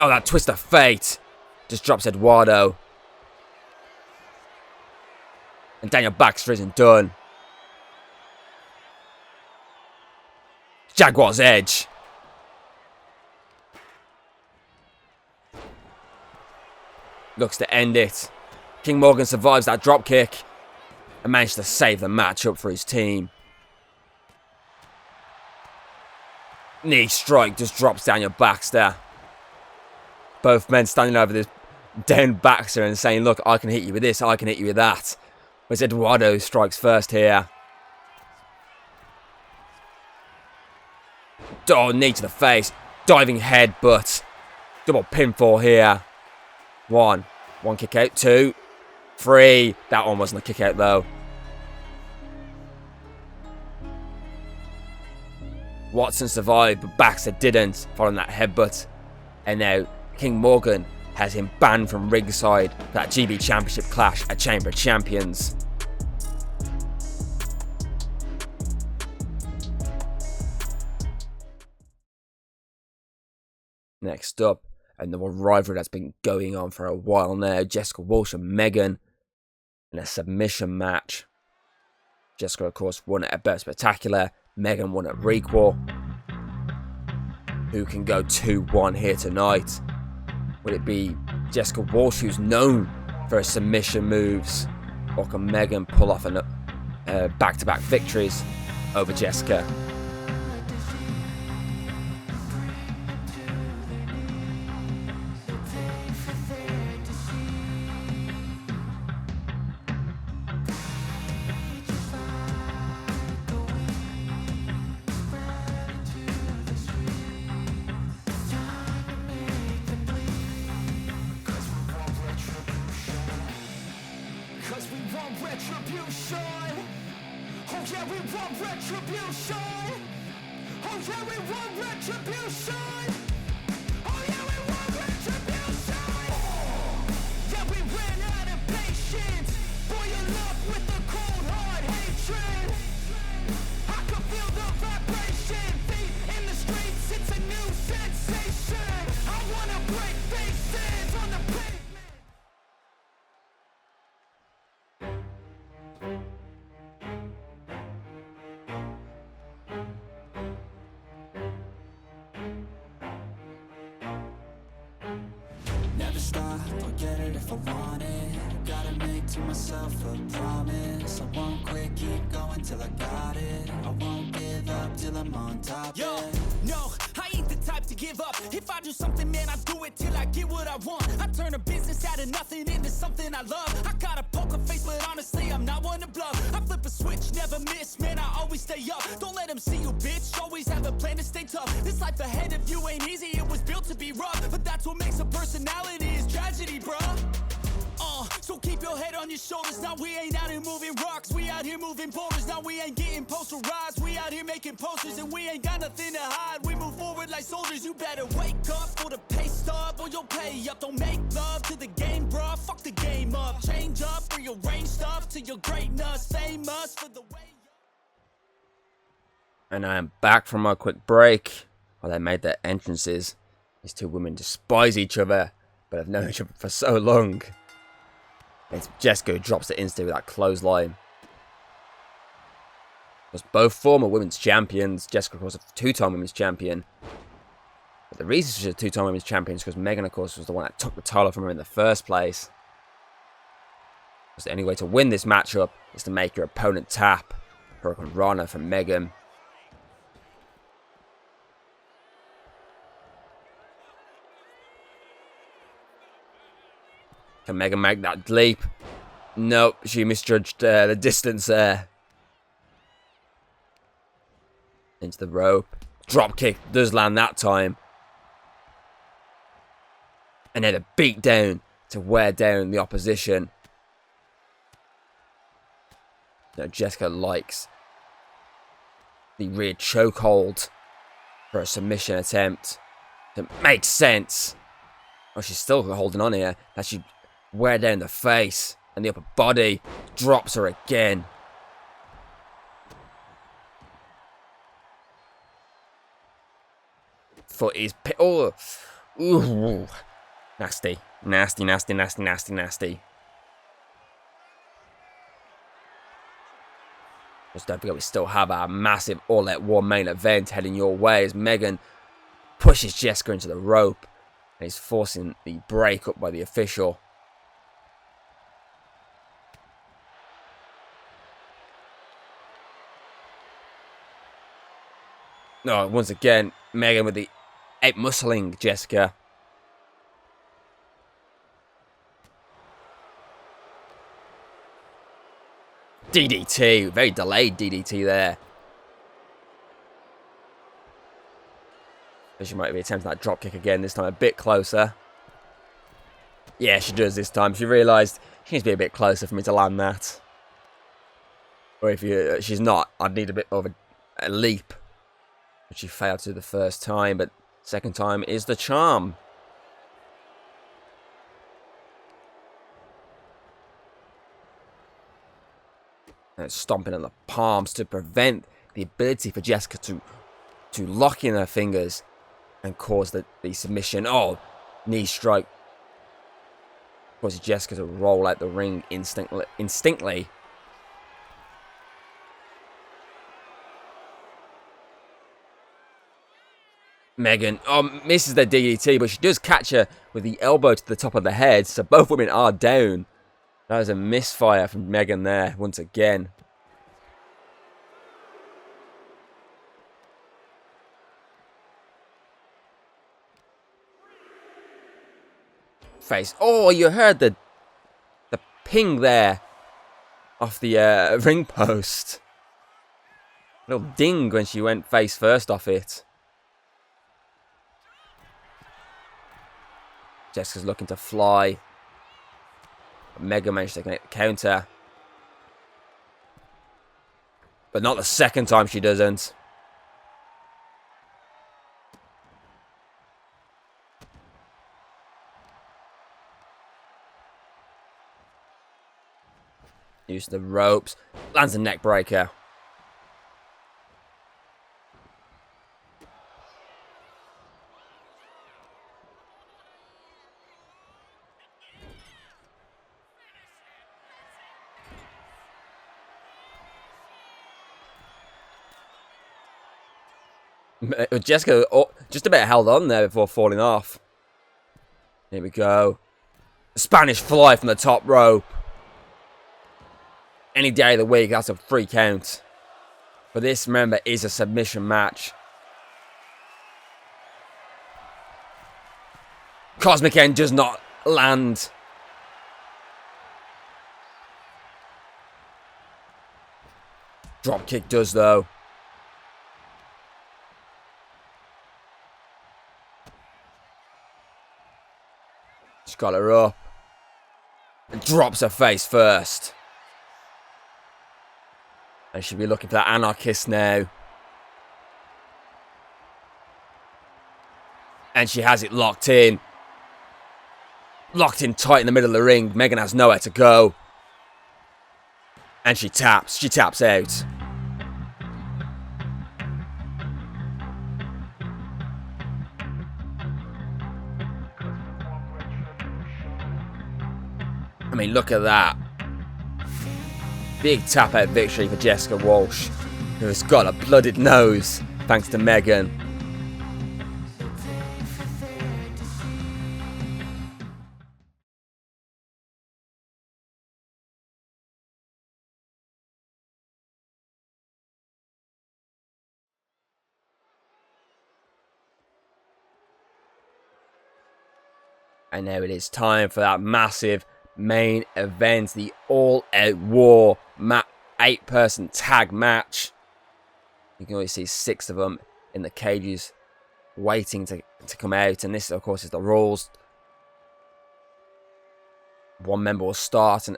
Oh, that twist of fate. Just drops Eduardo. And Daniel Baxter isn't done. Jaguar's Edge. Looks to end it. King Morgan survives that dropkick and manages to save the matchup for his team. Knee strike just drops Daniel Baxter. Both men standing over this down Baxter and saying, look, I can hit you with this, I can hit you with that. Whereas Eduardo strikes first here. Oh, knee to the face. Diving headbutt. Double pinfall here. 1 kick out. 2, 3. That one wasn't a kick out though. Watson survived, but Baxter didn't, following that headbutt. And now King Morgan has him banned from ringside for that GB Championship clash at Chamber of Champions. Next up, another rivalry that's been going on for a while now. Jessica Walsh and Megan in a submission match. Jessica, of course, won it at Best Spectacular. Megan won at Requel. Who can go 2-1 here tonight? Would it be Jessica Walsh, who's known for her submission moves, or can Megan pull off back-to-back victories over Jessica? want retribution. Oh yeah, we want retribution. Oh yeah, we want retribution. Yeah, we ran out of patience. Boil up with the cold hard hatred. I can feel the vibration. Feet in the streets, it's a new sensation. I wanna break faces on the pavement. Never stop, I'll get it if I want it. Gotta make to myself a promise. I won't quit, keep going till I got it. I won't give up till I'm on top. Yo, no, I ain't the type to give up. If I do something, man, I do it till I get what I want. I turn a business out of nothing into something I love. I got a poker face, but honestly, I'm not one to bluff. I flip a switch, never miss, man, I always stay up. Don't let them see you, bitch, always have a plan to stay tough. This life ahead of you ain't easy, it was built to be rough. But that's what makes a personality, is tragedy, bruh. So keep your head on your shoulders. Now we ain't out here moving rocks, we out here moving boulders. Now we ain't getting posterized, we out here making posters. And we ain't got nothing to hide, we move forward like soldiers. You better wake up for the pay stub, or you'll pay up. Don't make love to the game, bruh, fuck the game up. Change up, rearrange stuff to your greatness. Famous for the way. And I am back from my quick break. While they made their entrances, these two women despise each other, but have known each other for so long. It's Jessica who drops it instantly with that clothesline. Was both former women's champions. Jessica, of course, a two-time women's champion. But the reason she's a two-time women's champion is because Megan, of course, was the one that took the title from her in the first place. Because the only way to win this matchup is to make your opponent tap. Hurricane Rana from Megan. Can Megan make that leap? Nope, she misjudged the distance there. Into the rope. Drop kick does land that time. And then a beat down to wear down the opposition. Now Jessica likes the rear chokehold for a submission attempt. It makes sense. Oh, she's still holding on here. That she wear down the face and the upper body. Drops her again. Foot is... Oh. Ooh. Nasty. Nasty, nasty, nasty, nasty, nasty. Just don't forget we still have our massive All-Out War main event heading your way as Megan pushes Jessica into the rope and is forcing the break up by the official. No, once again, Megan with the out-muscling Jessica. DDT, very delayed DDT there. She might be attempting that dropkick again, this time a bit closer. Yeah, she does this time. She realised she needs to be a bit closer for me to land that. Or if she's not, I'd need a bit of a leap. Which she failed to the first time, but second time is the charm. And stomping on the palms to prevent the ability for Jessica to lock in her fingers and cause the submission. Oh, knee strike. Causes Jessica to roll out the ring instinctly. Megan misses the DDT, but she does catch her with the elbow to the top of the head, so both women are down. That was a misfire from Megan there, once again. Face. Oh, you heard the ping there off the ring post. Little ding when she went face first off it. Jessica's looking to fly. Megan managed to connect the counter. But not the second time she doesn't. Use the ropes. Lands a neck breaker. Jessica just a bit held on there before falling off. Here we go. Spanish fly from the top rope. Any day of the week, that's a free count. But this, remember, is a submission match. Cosmic End does not land. Drop kick does, though. She's got her up. And drops her face first. They should be looking for that anarchist now. And she has it locked in. Locked in tight in the middle of the ring. Megan has nowhere to go. And she taps. She taps out. I mean, look at that. Big tap out victory for Jessica Walsh, who has got a blooded nose thanks to Megan. And now it is time for that massive main event, the all-out war 8-person tag match. You can always see 6 of them in the cages waiting to come out, and this of course is the rules. One member will start, and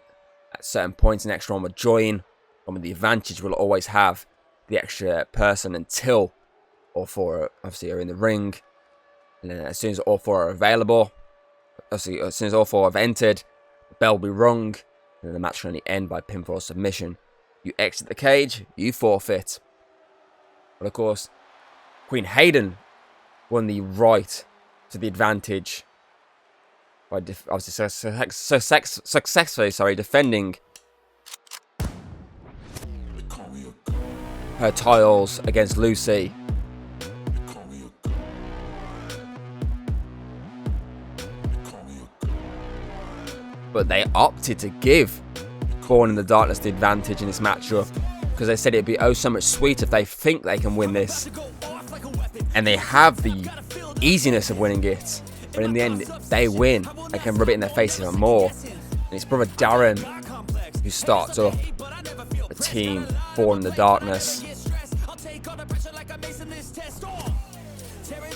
at certain points an extra one will join, and with the advantage will always have the extra person until all 4 obviously are in the ring. And then as soon as all 4 are available, obviously as soon as all 4 have entered, the bell will be rung, and the match will only end by pinfall or submission. You exit the cage, you forfeit. But of course, Queen Hayden won the right to the advantage by obviously successfully defending her titles against Lucy. But they opted to give Born in the Darkness the advantage in this matchup because they said it'd be oh so much sweeter if they think they can win this. And they have the easiness of winning it. But in the end, they win. They can rub it in their face even more. And it's brother Darren who starts up the team Born in the Darkness.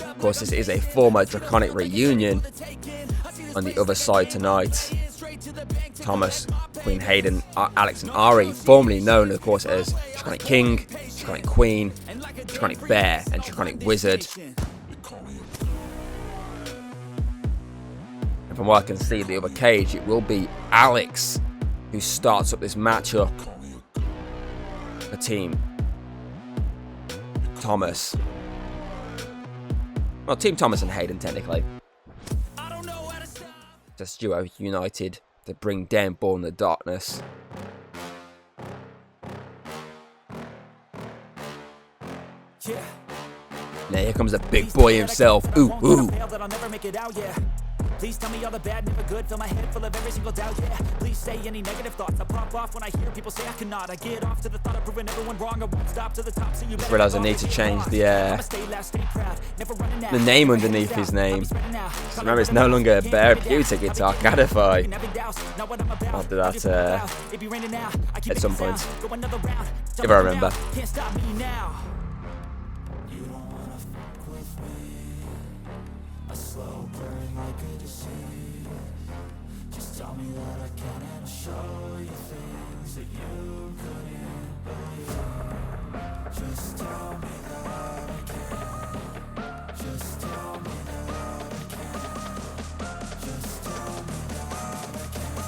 Of course, this is a former Draconic reunion on the other side tonight. Thomas, Queen Hayden, Alex and Ari, formerly known of course as Draconic King, Draconic Queen, Draconic Bear and Draconic Wizard. And from what I can see the other cage, it will be Alex who starts up this matchup. The team Thomas. Well, Team Thomas and Hayden technically. This duo united to bring down Born in the Darkness. Now here comes the big boy himself. Ooh, ooh. Please tell me all the bad, never good. Fill my head full of every single doubt, yeah. Please say any negative thoughts. I pop off when I hear people say I cannot. I get off to the thought of proving everyone wrong. I won't stop to the top. So you just realized I need to change the name underneath his name. So remember, it's no longer a therapeutic, it's Arcadify. I'll do that at some point, if I remember. Just tell me that I can and I'll show you things that you couldn't believe. Just tell me that I can. Just tell me that I can. Just tell me that I can.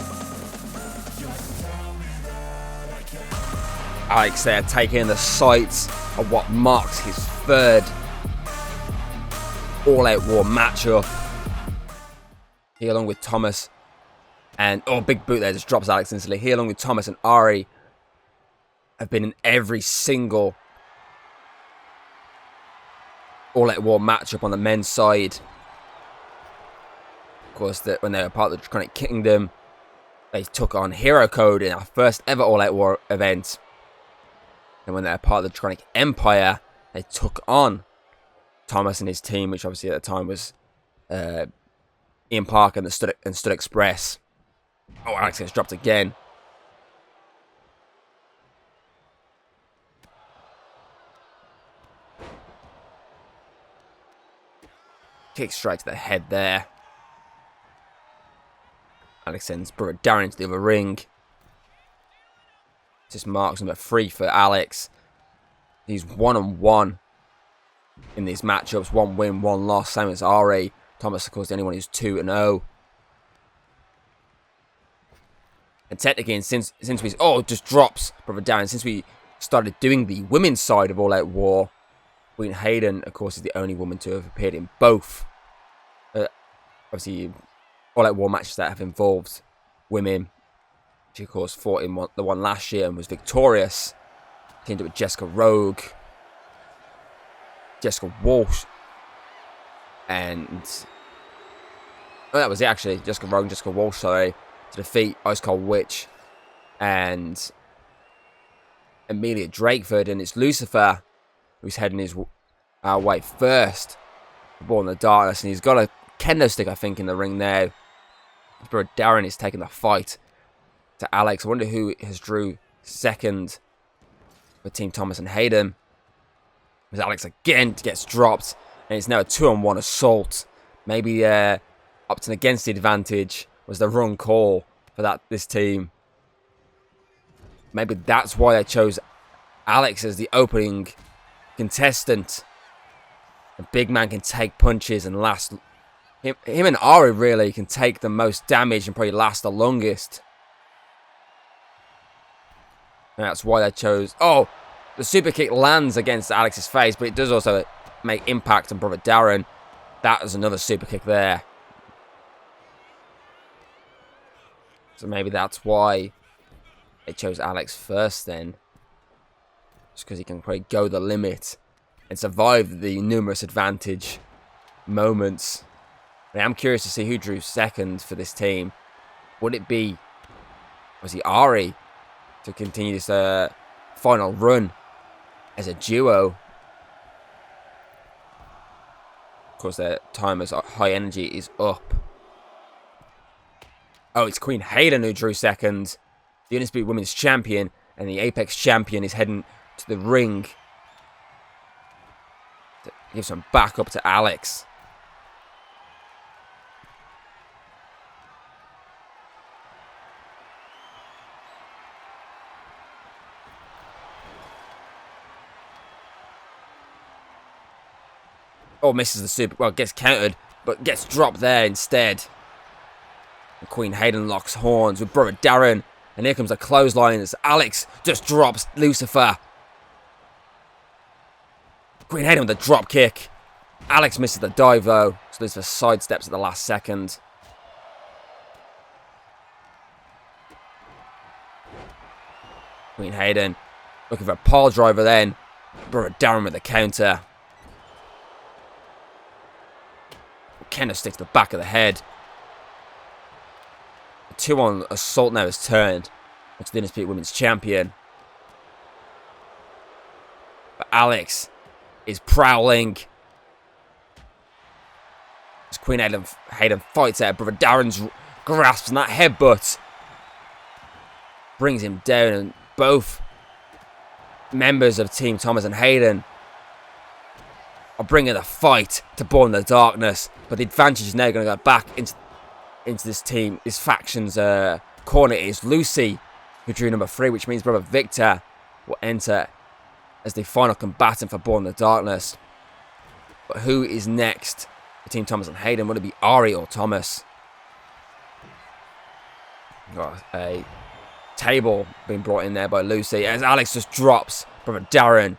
Just tell me that I can. Alex there taking the sights of what marks his third all-out war matchup. He along with Thomas and big boot there, just drops Alex instantly. He along with Thomas and Ari have been in every single all-out war matchup on the men's side. Of course, when they were part of the Draconic Kingdom, they took on Hero Code in our first ever all-out war event. And when they were part of the Draconic Empire, they took on Thomas and his team, which obviously at the time was Ian Parker and the Stud Express. Oh, Alex gets dropped again. Kick straight to the head there. Alex sends brother Darren into the other ring. Just marks number 3 for Alex. He's 1-1 in these matchups. 1 win, 1 loss. Same as Ari. Thomas, of course, the only one who's 2-0. And technically, since we... Oh, it just drops, brother Darren. Since we started doing the women's side of All Out War, Queen Hayden, of course, is the only woman to have appeared in both. Obviously, All Out War matches that have involved women. She, of course, fought in the one last year and was victorious. Teamed up with Jessica Walsh. And... Oh, that was it, actually. Jessica Walsh, sorry. To defeat Ice Cold Witch and Amelia Drakeford. And it's Lucifer who's heading his way first. Born in the Darkness. And he's got a kendo stick, I think, in the ring now. His brother Darren is taking the fight to Alex. I wonder who has drew second for Team Thomas and Hayden. As Alex again gets dropped. And it's now a 2-on-1 assault. Maybe Upton against the advantage was the wrong call for this team. Maybe that's why they chose Alex as the opening contestant. The big man can take punches and last. Him and Ari really can take the most damage and probably last the longest. And that's why they chose... Oh, the super kick lands against Alex's face, but it does also make impact on brother Darren. That is another super kick there. So maybe that's why they chose Alex first then. Just because he can probably go the limit and survive the numerous advantage moments. I am curious to see who drew second for this team. Would it be... Was it Ari to continue this final run as a duo? Of course, their time as high energy is up. Oh, it's Queen Hayden who drew second. The Undisputed Women's Champion and the Apex Champion is heading to the ring to give some backup to Alex. Oh, misses the super. Well, gets countered, but gets dropped there instead. And Queen Hayden locks horns with brother Darren. And here comes a clothesline as Alex just drops Lucifer. Queen Hayden with a drop kick. Alex misses the dive though. So Lucifer sidesteps at the last second. Queen Hayden looking for a pile driver then. Brother Darren with the counter. Kendo sticks to the back of the head. The 2-on assault now has turned onto the Undisputed Women's Champion. But Alex is prowling. As Queen Hayden fights out, brother Darren's grasps and that headbutt brings him down, and both members of Team Thomas and Hayden are bringing the fight to Born in the Darkness, but the advantage is now going to go back into into this team, this faction's corner is Lucy, who drew number 3, which means brother Victor will enter as the final combatant for Born in the Darkness. But who is next for Team Thomas and Hayden? Will it be Ari or Thomas? Got a table being brought in there by Lucy as Alex just drops brother Darren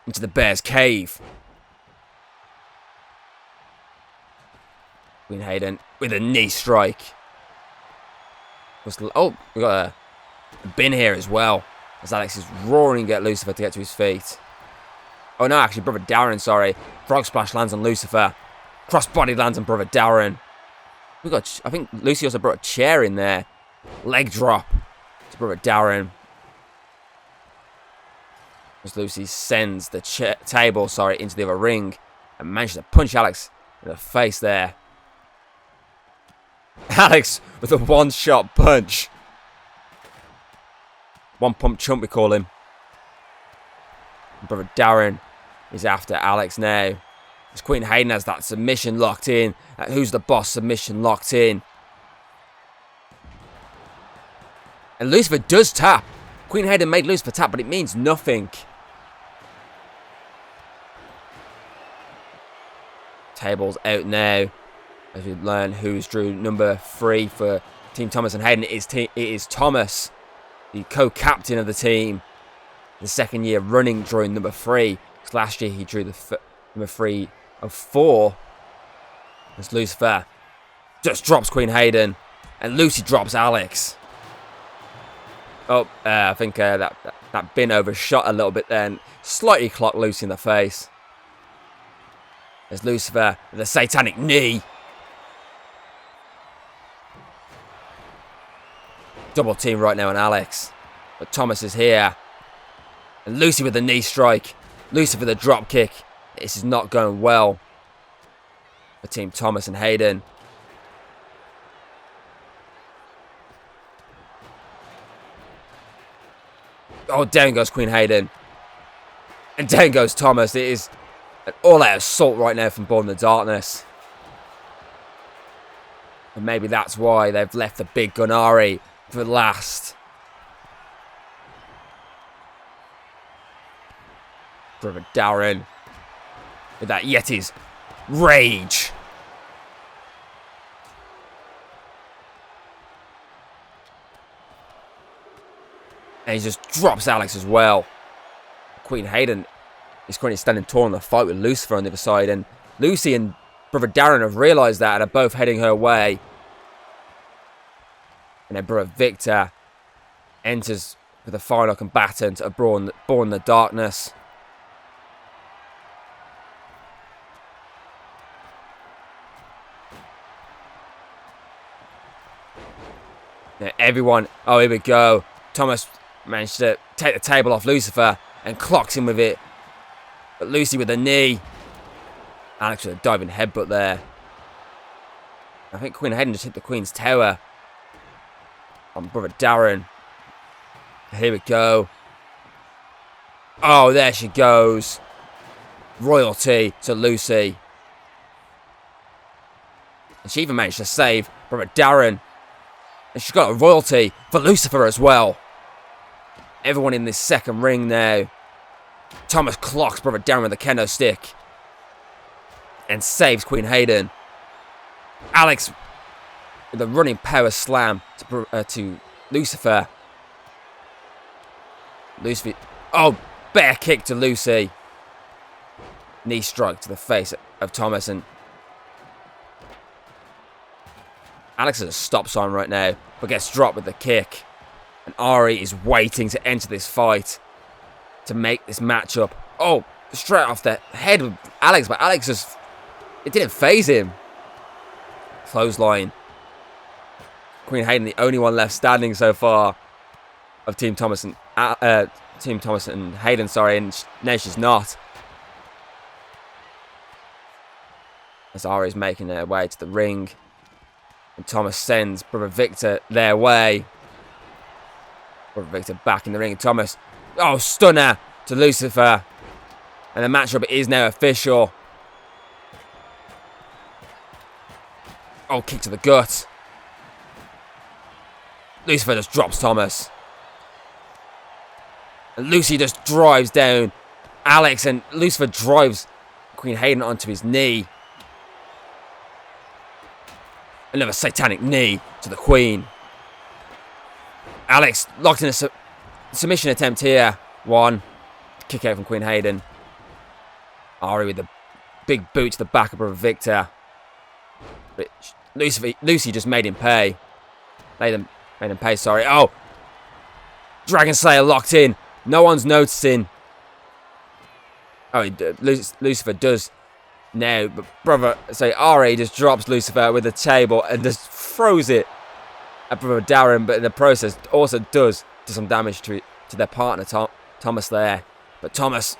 into the Bear's Cave. Queen Hayden with a knee strike. Oh, we got a bin here as well, as Alex is roaring at Lucifer to get to his feet. Oh no, actually, brother Darren, sorry. Frog splash lands on Lucifer. Crossbody lands on brother Darren. We got, I think Lucy also brought a chair in there. Leg drop to brother Darren. As Lucy sends the table, into the other ring and manages to punch Alex in the face there. Alex with a one-shot punch. One pump chump, we call him. Brother Darren is after Alex now. As Queen Hayden has that submission locked in. That Who's the Boss submission locked in. And Lucifer does tap. Queen Hayden made Lucifer tap, but it means nothing. Table's out now. As we learn who's drew number 3 for Team Thomas and Hayden. It is Thomas, the co-captain of the team. The second year running drawing number 3. Because last year he drew the number 3 of 4. As Lucifer just drops Queen Hayden. And Lucy drops Alex. Oh, I think that bin overshot a little bit then. Slightly clocked Lucy in the face. As Lucifer with a satanic knee. Double team right now on Alex. But Thomas is here. And Lucy with the knee strike. Lucy with the drop kick. This is not going well for Team Thomas and Hayden. Oh, down goes Queen Hayden. And down goes Thomas. It is an all-out assault right now from Born in the Darkness. And maybe that's why they've left the big gun Ari for last. Brother Darren with that Yeti's rage. And he just drops Alex as well. Queen Hayden is currently standing tall in the fight with Lucifer on the other side. And Lucy and brother Darren have realised that and are both heading her way. And then brother Victor enters for the final combatant of Born in the Darkness. Now everyone, oh here we go. Thomas managed to take the table off Lucifer and clocks him with it. But Lucy with a knee. Alex with a diving headbutt there. I think Queen Hayden just hit the Queen's Tower on brother Darren. Here we go. Oh, there she goes. Royalty to Lucy. And she even managed to save brother Darren. And she's got a royalty for Lucifer as well. Everyone in this second ring now. Thomas clocks brother Darren with a kendo stick. And saves Queen Hayden. Alex with a running power slam to Lucifer. Lucifer. Oh, bear kick to Lucy. Knee strike to the face of Thomas. And Alex has a stop sign right now, but gets dropped with the kick. And Ari is waiting to enter this fight to make this matchup. Oh, straight off the head of Alex, but Alex just, it didn't phase him. Clothesline. Queen Hayden, the only one left standing so far of Team Thomas and Hayden, sorry, and no, she's not. As Ari is making her way to the ring, and Thomas sends brother Victor their way. Brother Victor back in the ring, and Thomas, oh, stunner to Lucifer, and the matchup is now official. Oh, kick to the gut. Lucifer just drops Thomas. And Lucy just drives down Alex, and Lucifer drives Queen Hayden onto his knee. Another satanic knee to the Queen. Alex locked in a submission attempt here. One. Kick out from Queen Hayden. Ari with the big boot to the back of Brother Victor. But Lucy just made him pay. Made him pay, sorry. Oh! Dragon Slayer locked in. No one's noticing. Oh, Lucifer does now. But Ari just drops Lucifer with the table and just throws it at Brother Darren. But in the process, also does some damage to their partner, Thomas there. But Thomas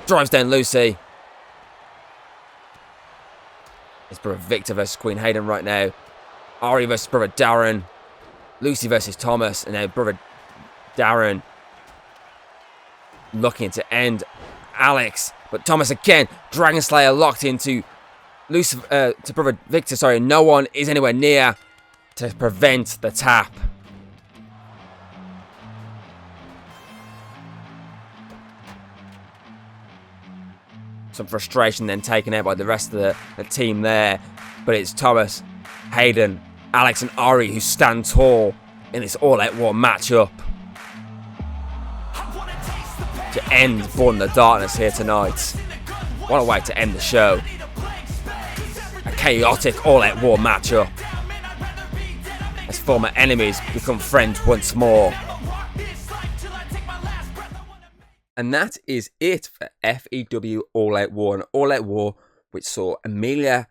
drives down Lucy. It's Brother Victor versus Queen Hayden right now. Ari versus Brother Darren. Lucy versus Thomas. And now Brother Darren looking to end Alex. But Thomas again. Dragon Slayer locked into Lucifer, to Brother Victor. Sorry, no one is anywhere near to prevent the tap. Some frustration then taken out by the rest of the team there. But it's Thomas, Hayden, Alex and Ari who stand tall in this all-out war matchup to end Born in the Darkness here tonight. What a way to end the show. A chaotic all-out war matchup as former enemies become friends once more. And that is it for FEW All Out War. An All Out War which saw Amelia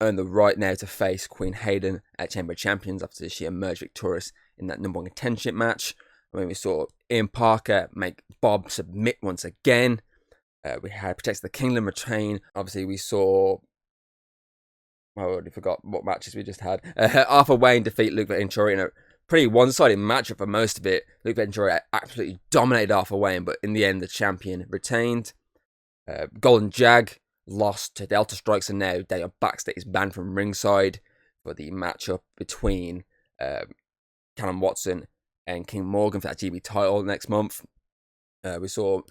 earn the right now to face Queen Hayden at Chamber of Champions after she emerged victorious in that number one contendership match. I mean, we saw Ian Parker make Bob submit once again. We had Protect the Kingdom retain. Obviously, we saw... I already forgot what matches we just had. Arthur Wayne defeat Luke Ventura in a pretty one-sided matchup for most of it. Luke Ventura absolutely dominated Arthur Wayne, but in the end, the champion retained. Golden Jag lost to Delta Strikes, and now Daniel Baxter is banned from ringside for the matchup between Callum Watson and King Morgan for that GB title next month. We saw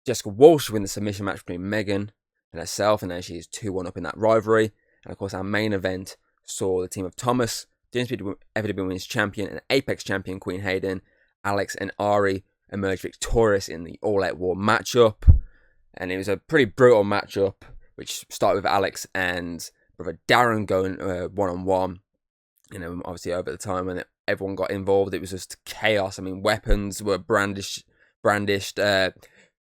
Jessica Walsh win the submission match between Megan and herself, and now she is 2-1 up in that rivalry. And of course, our main event saw the team of Thomas, Undisputed FEW Women's Champion and Apex Champion Queen Hayden, Alex and Ari emerged victorious in the all-out war matchup. And it was a pretty brutal matchup, which started with Alex and Brother Darren going one-on-one. You know, obviously over the time when everyone got involved, it was just chaos. I mean, weapons were brandished,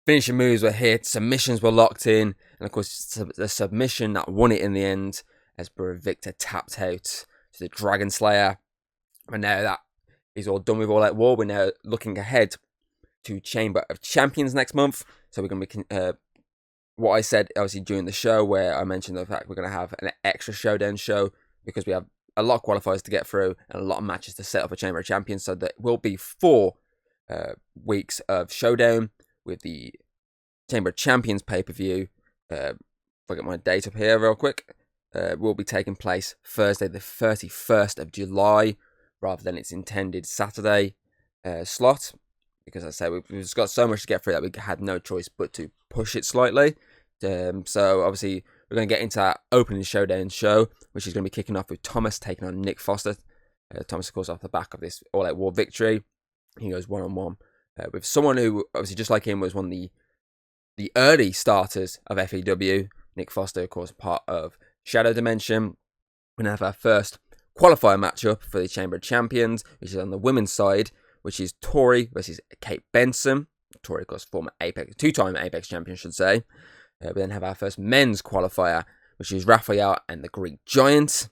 finishing moves were hit, submissions were locked in, and of course the submission that won it in the end as Brother Victor tapped out to the Dragon Slayer. And now that is all done with All Out War. We're now looking ahead to Chamber of Champions next month. So we're going to be, what I said obviously during the show, where I mentioned the fact we're going to have an extra showdown show because we have a lot of qualifiers to get through and a lot of matches to set up a Chamber of Champions. So there will be 4 weeks of showdown with the Chamber of Champions pay-per-view. If I get my date up here real quick. Will be taking place Thursday the 31st of July rather than its intended Saturday slot, because as I say, we've just got so much to get through that we had no choice but to push it slightly. So obviously we're going to get into our opening showdown show, which is going to be kicking off with Thomas taking on Nick Foster. Thomas, of course, off the back of this all-out war victory, he goes one-on-one with someone who obviously just like him was one of the early starters of FEW. Nick Foster, of course, part of Shadow Dimension. We're going to have our first qualifier matchup for the Chamber of Champions, which is on the women's side, which is Tori versus Kate Benson. Tori, of course, former Apex, 2-time Apex champion, I should say. We then have our first men's qualifier, which is Raphael and the Greek Giant.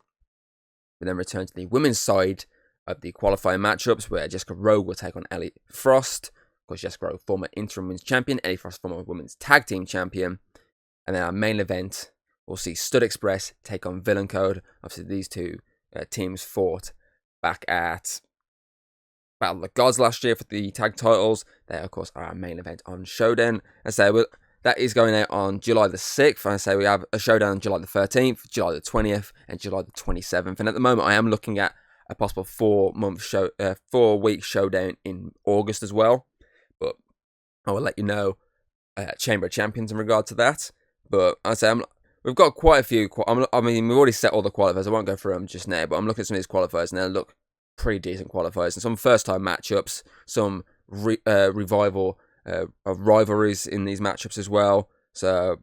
We then return to the women's side of the qualifier matchups, where Jessica Rogue will take on Ellie Frost. Of course, Jessica Rogue, former interim women's champion, Ellie Frost, former women's tag team champion. And then our main event, we'll see Stud Express take on Villain Code. Obviously, these two teams fought back at Battle of the Gods last year for the tag titles. They, of course, are our main event on Showdown. As I say, that is going out on July the 6th. And I say we have a Showdown on July the 13th, July the 20th, and July the 27th. And at the moment, I am looking at a possible 4-week showdown in August as well. But I will let you know Chamber of Champions in regard to that. But I say we've got quite a few. I mean, we've already set all the qualifiers. I won't go through them just now, but I'm looking at some of these qualifiers and they look pretty decent qualifiers, and some first-time matchups, some revival rivalries in these matchups as well. So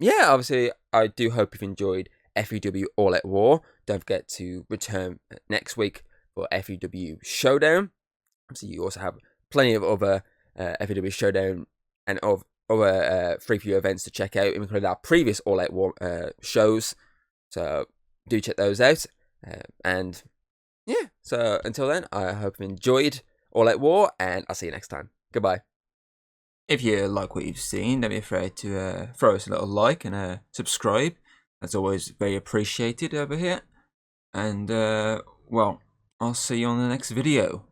yeah, obviously I do hope you've enjoyed FEW All Out War. Don't forget to return next week for FEW Showdown. Obviously you also have plenty of other FEW Showdown and of other free-for-you events to check out, including our previous All Out War shows. So do check those out. And yeah, so until then, I hope you enjoyed All Out War, and I'll see you next time. Goodbye. If you like what you've seen, don't be afraid to throw us a little like and subscribe. That's always very appreciated over here. And, well, I'll see you on the next video.